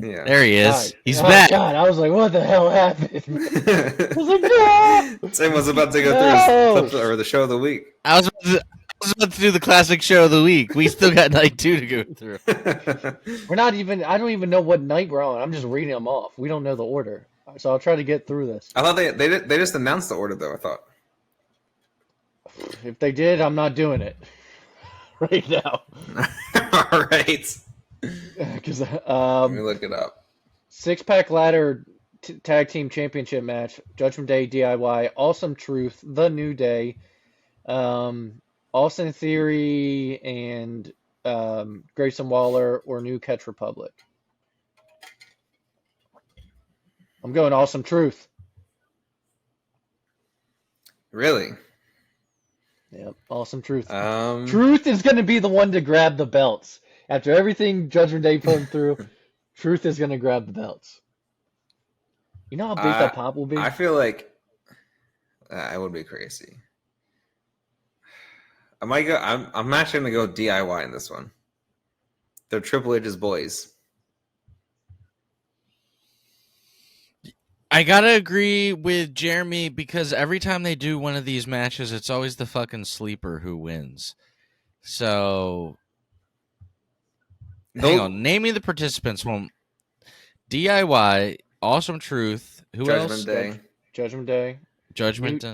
Yeah. There he is. God. He's Oh, back. God, I was like, what the hell happened? I was like, no! Tim was about to go No! through his clip, or the show of the week. I was about to do the classic show of the week. We still got night 2 to go through. We're not even, I don't even know what night we're on. I'm just reading them off. We don't know the order. So I'll try to get through this. I thought they just announced the order though. I thought. If they did, I'm not doing it right now. All right. Because Let me look it up. six-pack ladder tag team championship match, Judgment Day DIY, Awesome Truth, The New Day, Austin Theory, and Grayson Waller or New Catch Republic. I'm going Awesome Truth. Really? Yep, Awesome Truth. Um, Truth is going to be the one to grab the belts. After everything Judgment Day put him through, Truth is going to grab the belts. You know how big that pop will be? I feel like it would be crazy. I might go. I'm actually gonna go DIY in this one. They're Triple H's boys. I gotta agree with Jeremy because every time they do one of these matches, it's always the fucking sleeper who wins. So, hang on. Name me the participants. Well, DIY, Awesome Truth. Who Judgment else? Day. Judgment Day, Judgment.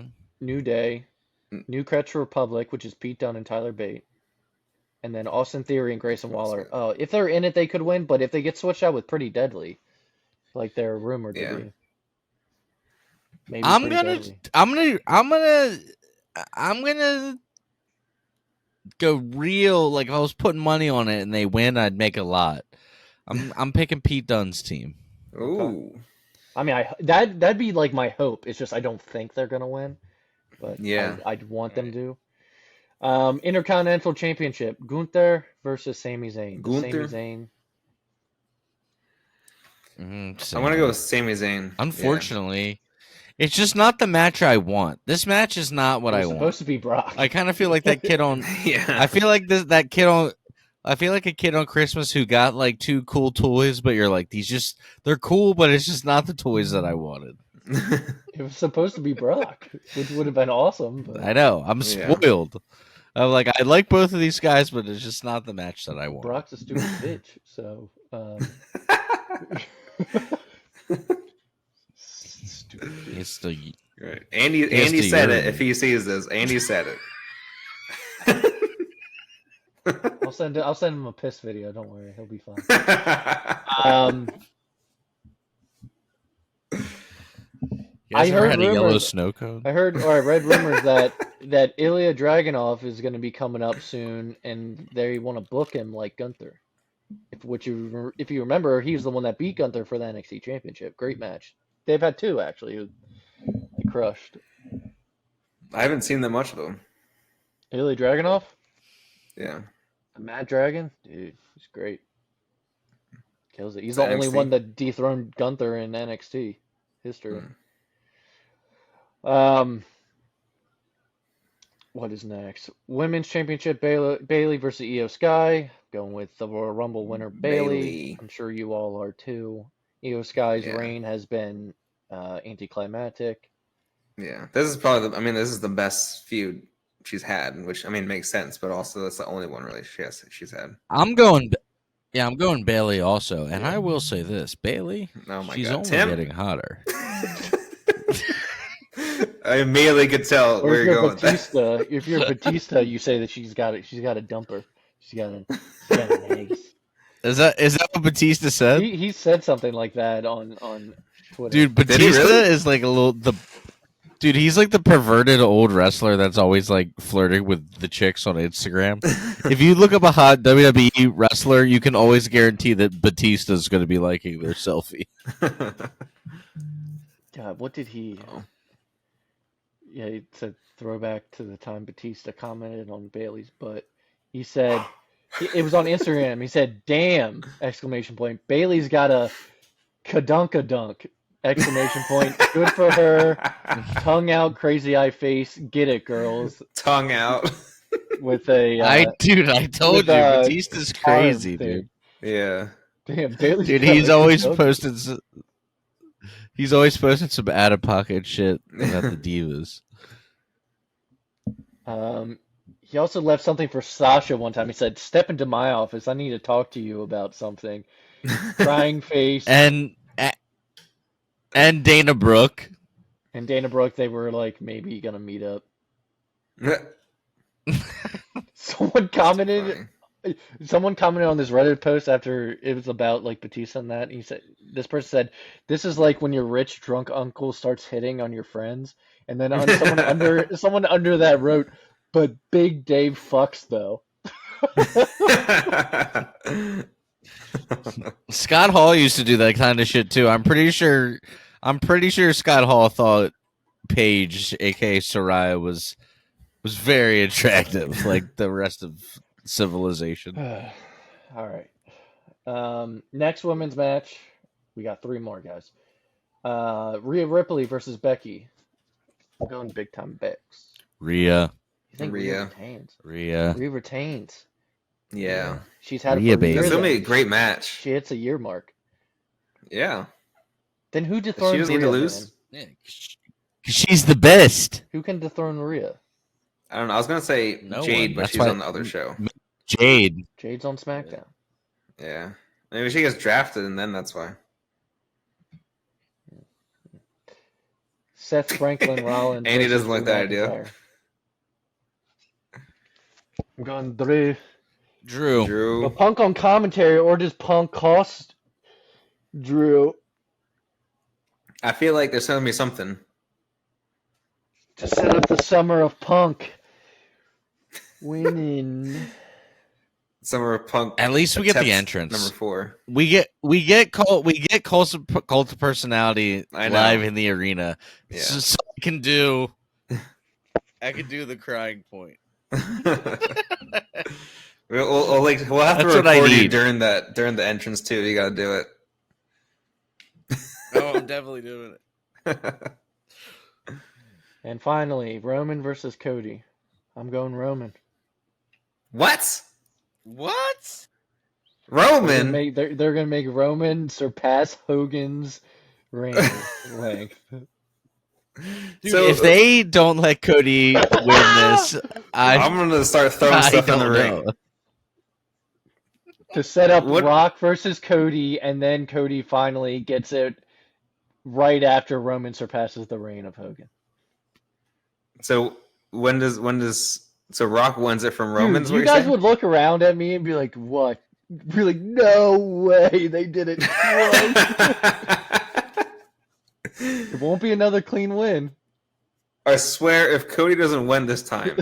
New Day, New Catch Republic, which is Pete Dunne and Tyler Bate, and then Austin Theory and Grayson Waller. Oh, if they're in it, they could win, but if they get switched out with Pretty Deadly, like they're rumored to be, maybe I'm Pretty gonna go real. Like if I was putting money on it and they win, I'd make a lot. I'm picking Pete Dunne's team. Ooh. I mean, that'd be like my hope. It's just I don't think they're gonna win, but Yeah. I'd want them to. Intercontinental Championship: Gunther versus Sami Zayn. Gunther? Sami I want to go with Sami Zayn. Unfortunately, it's just not the match I want. This match is not what Zayn. I It's want. supposed to be Brock. I kind of feel like that kid on. Yeah. I feel like that kid on. I feel like a kid on Christmas who got like 2 cool toys, but you're like they're cool, but it's just not the toys that I wanted. It was supposed to be Brock, which would have been awesome. But I know. I'm Yeah. spoiled. I'm like I like both of these guys, but it's just not the match that I want. Brock's a stupid bitch. So stupid. It's the Right. He has Andy to said it. urinate. If he sees this, Andy said it. I'll send him a piss video. Don't worry, he'll be fine. Um, You guys I ever heard had a yellow rumors. snow cone? I read rumors that Ilya Dragunov is going to be coming up soon, and they want to book him like Gunther. If you remember, he was the one that beat Gunther for the NXT Championship. Great match. They've had two actually. He crushed. I haven't seen that much of him. Ilya Dragunov, Yeah. the Mad Dragon, dude, he's great. Kills it. He's Is the that only NXT? one that dethroned Gunther in NXT history. Hmm. What is next? Women's Championship, Bailey versus Io Sky. Going with the Royal Rumble winner, Bailey. I'm sure you all are too. Io Sky's Yeah. reign has been anticlimactic. Yeah. This is probably this is the best feud she's had, which makes sense, but also that's the only one really she's had. I'm going Bailey also, and Yeah. I will say this: Bailey, Oh my she's God. only Tim? getting hotter. I immediately could tell Or where if you're you're going with that. Batista, if you're Batista, you say that she's got a dumper. She's got an ace. Is that what Batista said? He said something like that on Twitter. Dude, Did he Batista really? is like dude, he's like the perverted old wrestler that's always like flirting with the chicks on Instagram. If you look up a hot WWE wrestler, you can always guarantee that Batista's going to be liking their selfie. God, what did he? Oh. Yeah, it's a throwback to the time Batista commented on Bailey's butt. He said, it was on Instagram. He said, "Damn!" Exclamation point. Bailey's got a kadunk-a-dunk! Exclamation point. Good for her. Tongue out, crazy eye face. Get it, girls. Tongue out. With a I told with you, a Batista's crazy, arm thing. dude. Yeah. Damn, Bailey's Dude, got he's like always kadunk. posting. He's always posting some out of pocket shit about the divas. He also left something for Sasha one time. He said, "Step into my office. I need to talk to you about something." Crying face. And Dana Brooke. And Dana Brooke, they were like maybe gonna meet up. Someone commented on this Reddit post after it was about like Batista and that. He said, this person said, "This is like when your rich drunk uncle starts hitting on your friends." And then someone under that wrote, "But Big Dave fucks though." Scott Hall used to do that kind of shit too. I'm pretty sure Scott Hall thought Paige, aka Soraya, was very attractive, like the rest of civilization. All right. Next women's match, we got three more guys. Rhea Ripley versus Becky. I'm going big time Bex. Rhea. You think Rhea. retains? Rhea retains. Yeah. She's had Rhea, it for a baby. year. That's gonna be a then. great match. She hits a year mark. Yeah. Then who She dethrones doesn't need Rhea? to lose. Yeah, she's the best. Who can dethrone Rhea? I don't know. I was gonna say No Jade, one. but That's she's why- on the other show. Jade. Jade's on SmackDown. Yeah. Maybe she gets drafted, and then that's why. Seth Franklin Rollins. Andy versus doesn't like Drew that idea. McIntyre. I'm going Drew. Drew. But Punk on commentary, or does Punk cost Drew I feel like there's gonna be something. to set up the summer of Punk winning? Summer of Punk. At least we get the attempts entrance. Number 4. We get Cult of Personality I know. live in the arena. Yeah. So I can do the crying point. we'll have to That's what I record you need. during the entrance too. You gotta do it. Oh, I'm definitely doing it. And finally, Roman versus Cody. I'm going Roman. What? What? Roman? They're gonna make Roman surpass Hogan's reign length. Dude, So- if they don't let Cody win this, I'm gonna start throwing stuff in the ring. To set up What- Rock versus Cody, and then Cody finally gets it right after Roman surpasses the reign of Hogan. So so Rock wins it from Roman's? Dude, you guys would look around at me and be like, "What?" Be like, "No way, they did it twice." It won't be another clean win. I swear, if Cody doesn't win this time,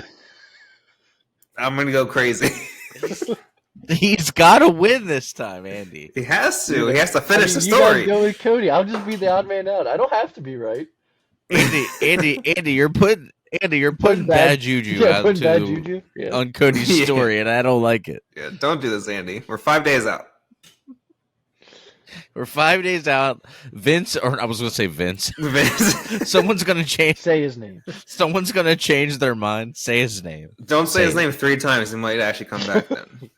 I'm gonna go crazy. He's got to win this time, Andy. He has to. He has to finish the You story. guys go with Cody. I'll just be the odd man out. I don't have to be right. Andy, you're putting bad juju out on Cody's story, and I don't like it. Yeah, don't do this, Andy. We're 5 days out. We're 5 days out. Vince, or I was going to say Vince. Someone's going to change. Say his name. Someone's going to change their mind. Say his name. Don't say his name 3 times. He might actually come back then.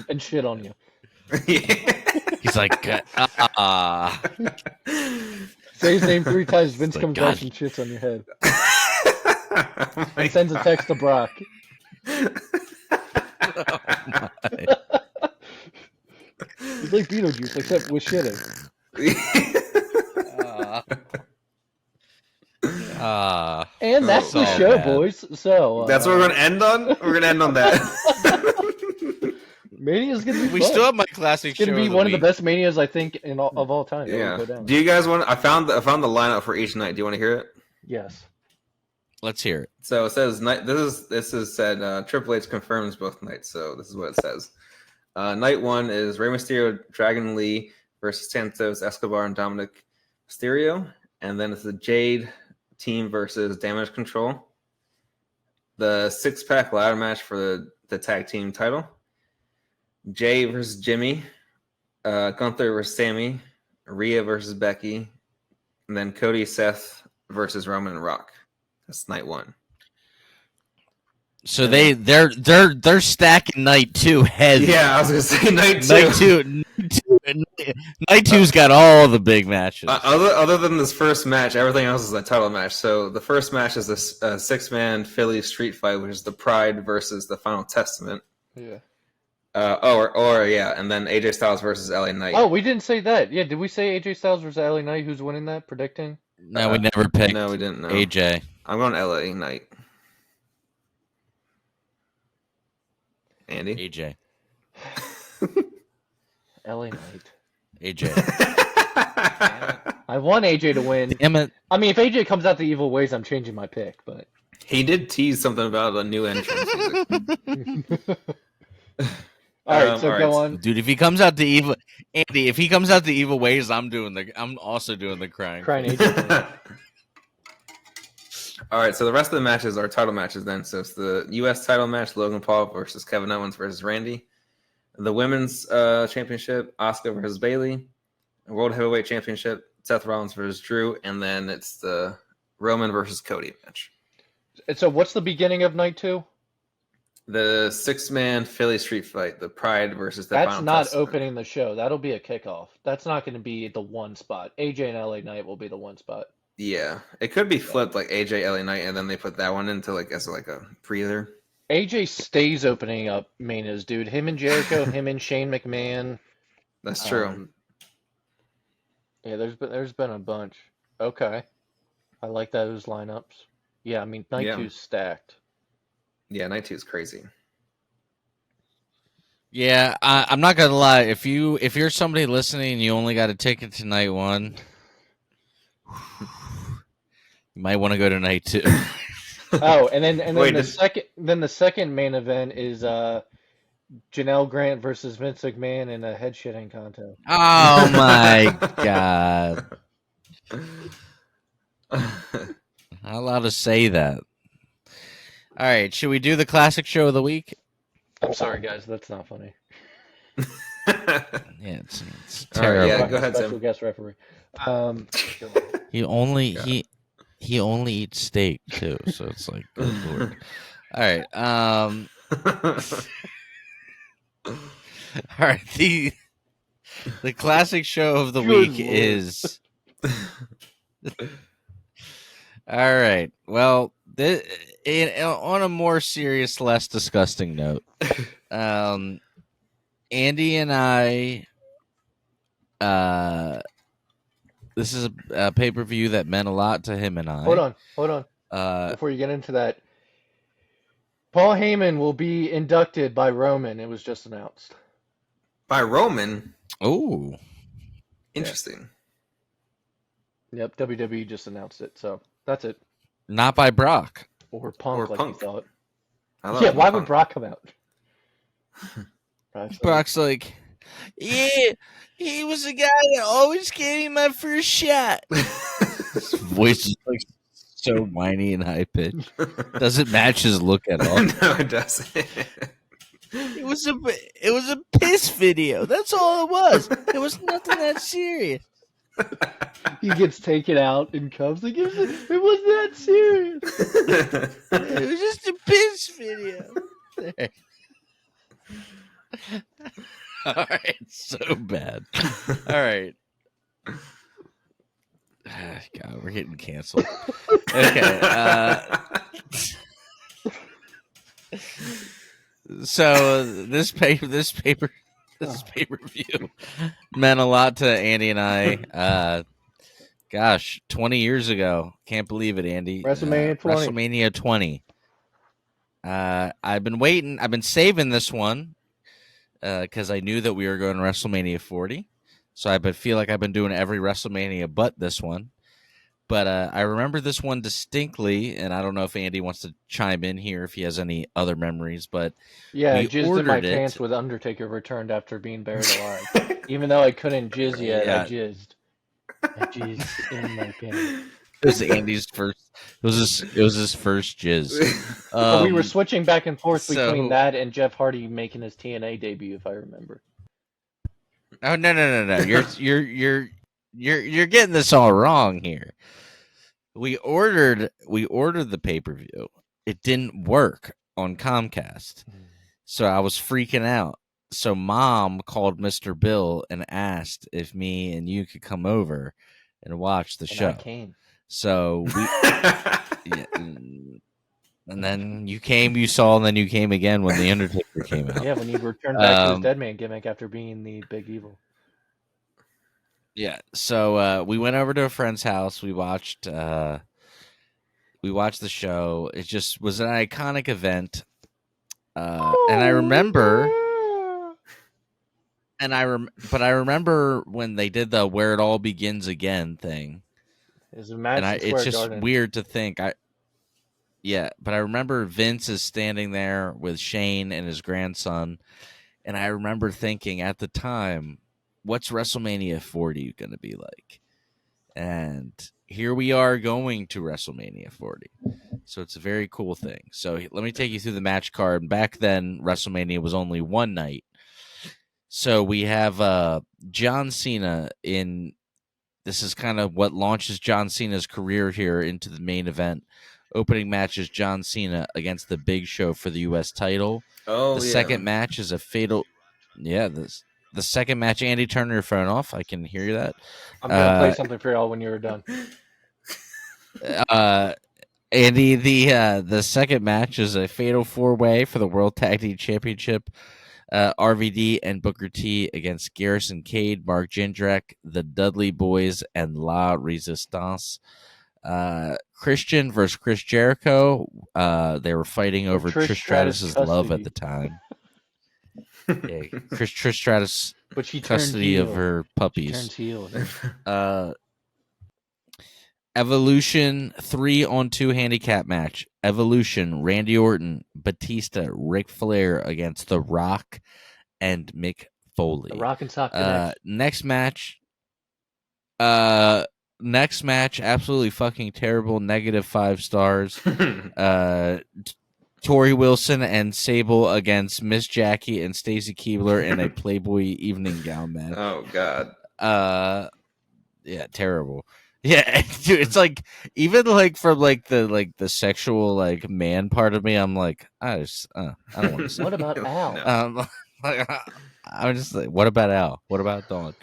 and shit on you. He's like, Say his name 3 times. Vince comes back and shits on your head. And sends a text to Brock. He's like Beetlejuice, except with shitting. And that's the show, boys. So that's what we're gonna end on. We're gonna end on that. Mania's gonna be fun. We still have my classic show. It's gonna be one of the best Manias I think of all time. Yeah. Do you guys want? I found the lineup for each night. Do you want to hear it? Yes. Let's hear it. So it says night. This is said. Triple H confirms both nights. So this is what it says. Night 1 is Rey Mysterio, Dragon Lee versus Santos Escobar and Dominic Mysterio, and then it's the Jade team versus Damage Control. The 6-pack ladder match for the tag team title. Jay versus Jimmy, Gunther versus Sammy, Rhea versus Becky, and then Cody, Seth versus Roman and Rock. That's night 1. So they're stacking night 2 heavy. Yeah, I was gonna say night 2. Night 2's got all the big matches. Other than this first match, everything else is a title match. So the first match is this 6-man Philly street fight, which is the Pride versus the Final Testament. Yeah. And then AJ Styles versus LA Knight. Oh, we didn't say that. Yeah, did we say AJ Styles versus LA Knight? Who's winning that? Predicting? No, we never picked. No, we didn't. No. AJ. I'm going LA Knight. Andy? AJ. LA Knight. AJ. I want AJ to win. Damn it. I mean, if AJ comes out the evil ways, I'm changing my pick, but he did tease something about a new entrance. All right, go on. Dude, if he comes out the evil Andy, if he comes out the evil ways, I'm also doing the crying. Crying AJ. All right, so the rest of the matches are title matches then. So it's the U.S. title match, Logan Paul versus Kevin Owens versus Randy. The women's championship, Asuka versus Bayley. World Heavyweight Championship, Seth Rollins versus Drew. And then it's the Roman versus Cody match. And so what's the beginning of night 2? The 6-man Philly street fight, the Pride versus the That's Final not Testament. opening the show. That'll be a kickoff. That's not going to be the one spot. AJ and LA Knight will be the one spot. Yeah, it could be flipped like AJ LA Knight, and then they put that one into as a breather. AJ stays opening up Manias, dude. Him and Jericho, him and Shane McMahon. That's true. Yeah, there's been a bunch. Okay, I like those lineups. Yeah, I mean night 2's stacked. Yeah, night 2 is crazy. Yeah, I'm not gonna lie. If you're somebody listening and you only got a ticket to night 1. You might want to go to night 2. Oh, and then the second main event is Janelle Grant versus Vince McMahon in a head shitting contest. Oh my god! I'm not allowed to say that. All right, should we do the classic show of the week? I'm sorry, guys, that's not funny. Yeah, it's terrible. Right, yeah, go ahead, Special Tim. guest referee. He only eats steak too, so it's like, good lord. All right, all right. The classic show of the week is. All right. Well, on a more serious, less disgusting note, Andy and I. This is a pay-per-view that meant a lot to him and I. Hold on. Before you get into that, Paul Heyman will be inducted by Roman. It was just announced. By Roman. Oh, Interesting. Yep, WWE just announced it, so that's it. not by Brock. Or Punk, Or like Punk. you thought. I love Yeah, why Punk. would Brock come out? Brock's like, yeah, he was the guy that always gave me my first shot. His voice is like so whiny and high pitched. Doesn't match his look at all. No, it doesn't. It was a piss video. That's all it was. It was nothing that serious. He gets taken out in cuffs. Like, it wasn't that serious. It was just a piss video. All right, so bad. All right. God, we're getting canceled. Okay. So this pay-per-view meant a lot to Andy and I. Gosh, 20 years ago. Can't believe it, Andy. WrestleMania 20. WrestleMania 20. I've been waiting. I've been saving this one because I knew that we were going to WrestleMania 40. So I feel like I've been doing every WrestleMania but this one. But I remember this one distinctly, and I don't know if Andy wants to chime in here if he has any other memories. But yeah, I we jizzed in my ordered it. pants with Undertaker returned after being buried alive. Even though I couldn't jizz yet, Yeah. I jizzed. I jizzed in my pants. It was Andy's first. It was his first jizz. But we were switching back and forth so- between that and Jeff Hardy making his TNA debut, if I remember. Oh no! You're getting this all wrong here. We ordered the pay-per-view. It didn't work on Comcast. So I was freaking out. So Mom called Mr. Bill and asked if me and you could come over and watch the show. I came. So we yeah, and then you came, you saw, and then you came again when The Undertaker came out. Yeah, when he returned back to his dead man gimmick after being the big evil. Yeah, so we went over to a friend's house. We watched the show. It just was an iconic event, and I remember, but I remember when they did the "Where It All Begins Again" thing. It's a Madison It's Square just Garden. weird to think. But I remember Vince is standing there with Shane and his grandson, and I remember thinking at the time, what's WrestleMania 40 going to be like? And here we are going to WrestleMania 40. So it's a very cool thing. So let me take you through the match card. Back then, WrestleMania was only one night. So we have John Cena in. This is kind of what launches John Cena's career here into the main event. Opening match is John Cena against the Big Show for the U.S. title. The second match is a fatal. Yeah, the second match. Andy, turn your phone off. I can hear that. I'm gonna play something for y'all when you're done. Andy, the second match is a fatal 4-way for the World Tag Team Championship. RVD and Booker T against Garrison Cade, Mark Jindrak, the Dudley Boys, and La Resistance. Christian versus Chris Jericho. They were fighting over Trish Stratus's love at the time. Yeah, Trish Stratus But she custody of her puppies. Evolution 3-on-2 handicap match. Evolution, Randy Orton, Batista, Ric Flair against The Rock and Mick Foley. The Rock and Sock next match, absolutely fucking terrible, -5 stars. Tori Wilson and Sable against Miss Jackie and Stacy Keibler in a Playboy evening gown match. Oh God. Yeah, terrible. Yeah, dude, it's like even like from like the sexual like man part of me, I'm like, I don't want to see. What about Al? I'm just like, what about Al? What about Dawn?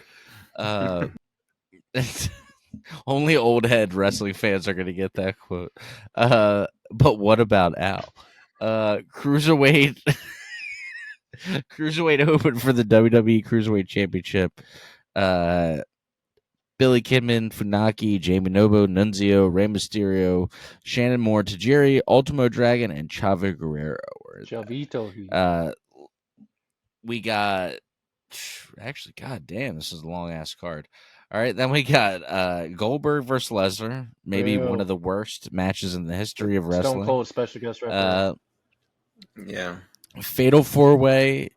Only old head wrestling fans are gonna get that quote. But what about Al? Cruiserweight open for the WWE Cruiserweight Championship. Billy Kidman, Funaki, Jamie Noble, Nunzio, Rey Mysterio, Shannon Moore, Tajiri, Ultimo Dragon, and Chavo Guerrero. Chavito. We got actually, god damn, this is a long ass card. All right, then we got Goldberg versus Lesnar, maybe one of the worst matches in the history of wrestling. Stone Cold special guest referee. Yeah. Fatal four way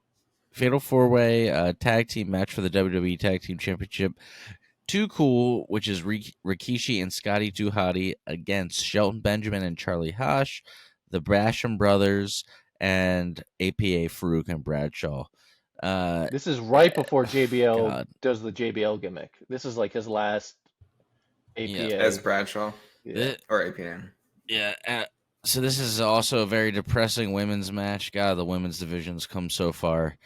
tag team match for the WWE Tag Team Championship. Too Cool, which is Rikishi and Scotty 2 Hotty against Shelton Benjamin and Charlie Hash, the Basham Brothers, and APA Farouk and Bradshaw. This is right before JBL God. does the JBL gimmick. This is like his last APA. Yeah. As Bradshaw. Yeah. Or APA. Yeah. So this is also a very depressing women's match. God, the women's division's come so far.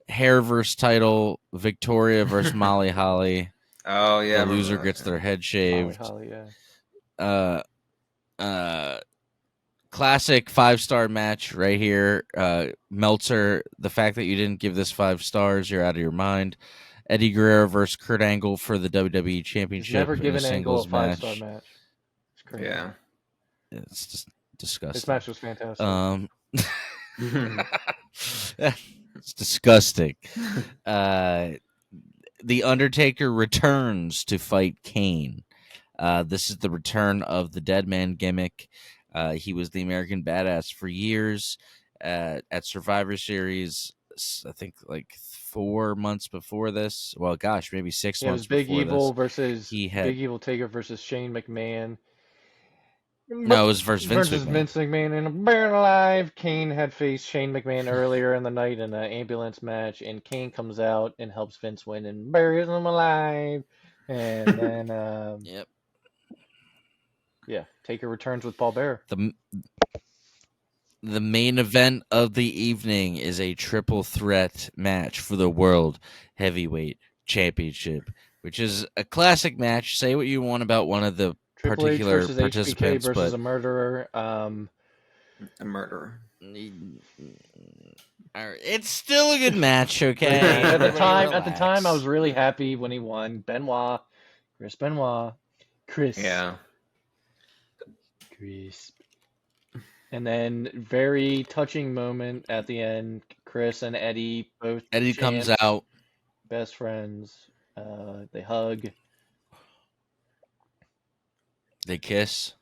Hair versus title, Victoria versus Molly Holly. Oh yeah. The loser gets their head shaved. Holly, yeah. Classic 5-star match right here. Meltzer, the fact that you didn't give this 5 stars, you're out of your mind. Eddie Guerrero versus Kurt Angle for the WWE Championship. He's never given Angle a singles 5-star match. It's crazy. Yeah. It's just disgusting. This match was fantastic. It's disgusting. The Undertaker returns to fight Kane. This is the return of the Dead Man gimmick. He was the American Badass for years at Survivor Series. I think like 4 months before this. Well, gosh, maybe 6 Yeah, it months was Big before Evil this. versus He had- Big Evil Taker versus Shane McMahon. No, it was versus Vince McMahon. Vince McMahon in a Burn Alive. Kane had faced Shane McMahon earlier in the night in an ambulance match, and Kane comes out and helps Vince win and buries him alive. And then, Yep. Yeah, Taker returns with Paul Bearer. The main event of the evening is a triple threat match for the World Heavyweight Championship, which is a classic match. Say what you want about one of the Triple H particular versus participants, HBK versus but a murderer. A murderer. it's still a good match. Okay. At the time, Relax. I was really happy when he won. Chris Benoit. Yeah. Chris. And then very touching moment at the end. Chris and Eddie both. Eddie comes champs, out. Best friends. They hug. They kiss.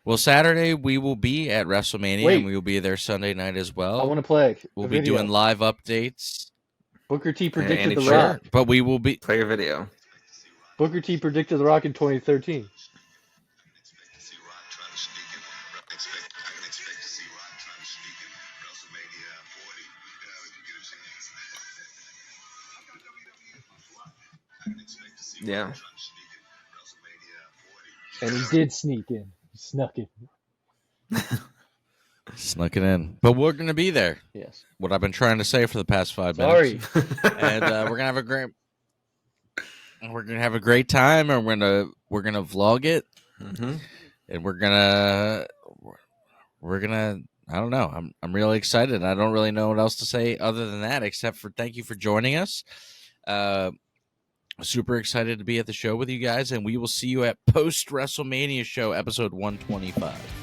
Well, Saturday we will be at WrestleMania, Wait. and we will be there Sunday night as well. I want to play. We'll a be video. doing live updates. Booker T predicted Andy The Sure. Rock. But we will be. Play your video. Booker T predicted The Rock in 2013. Yeah. And he did sneak in. He snuck in. Snuck it in. But we're going to be there. Yes. What I've been trying to say for the past 5 Sorry. minutes. And we're going to have a great time, and we're gonna vlog it. Mm-hmm. And we're gonna I don't know. I'm really excited. I don't really know what else to say other than that, except for thank you for joining us. Super excited to be at the show with you guys, and we will see you at post WrestleMania show episode 125.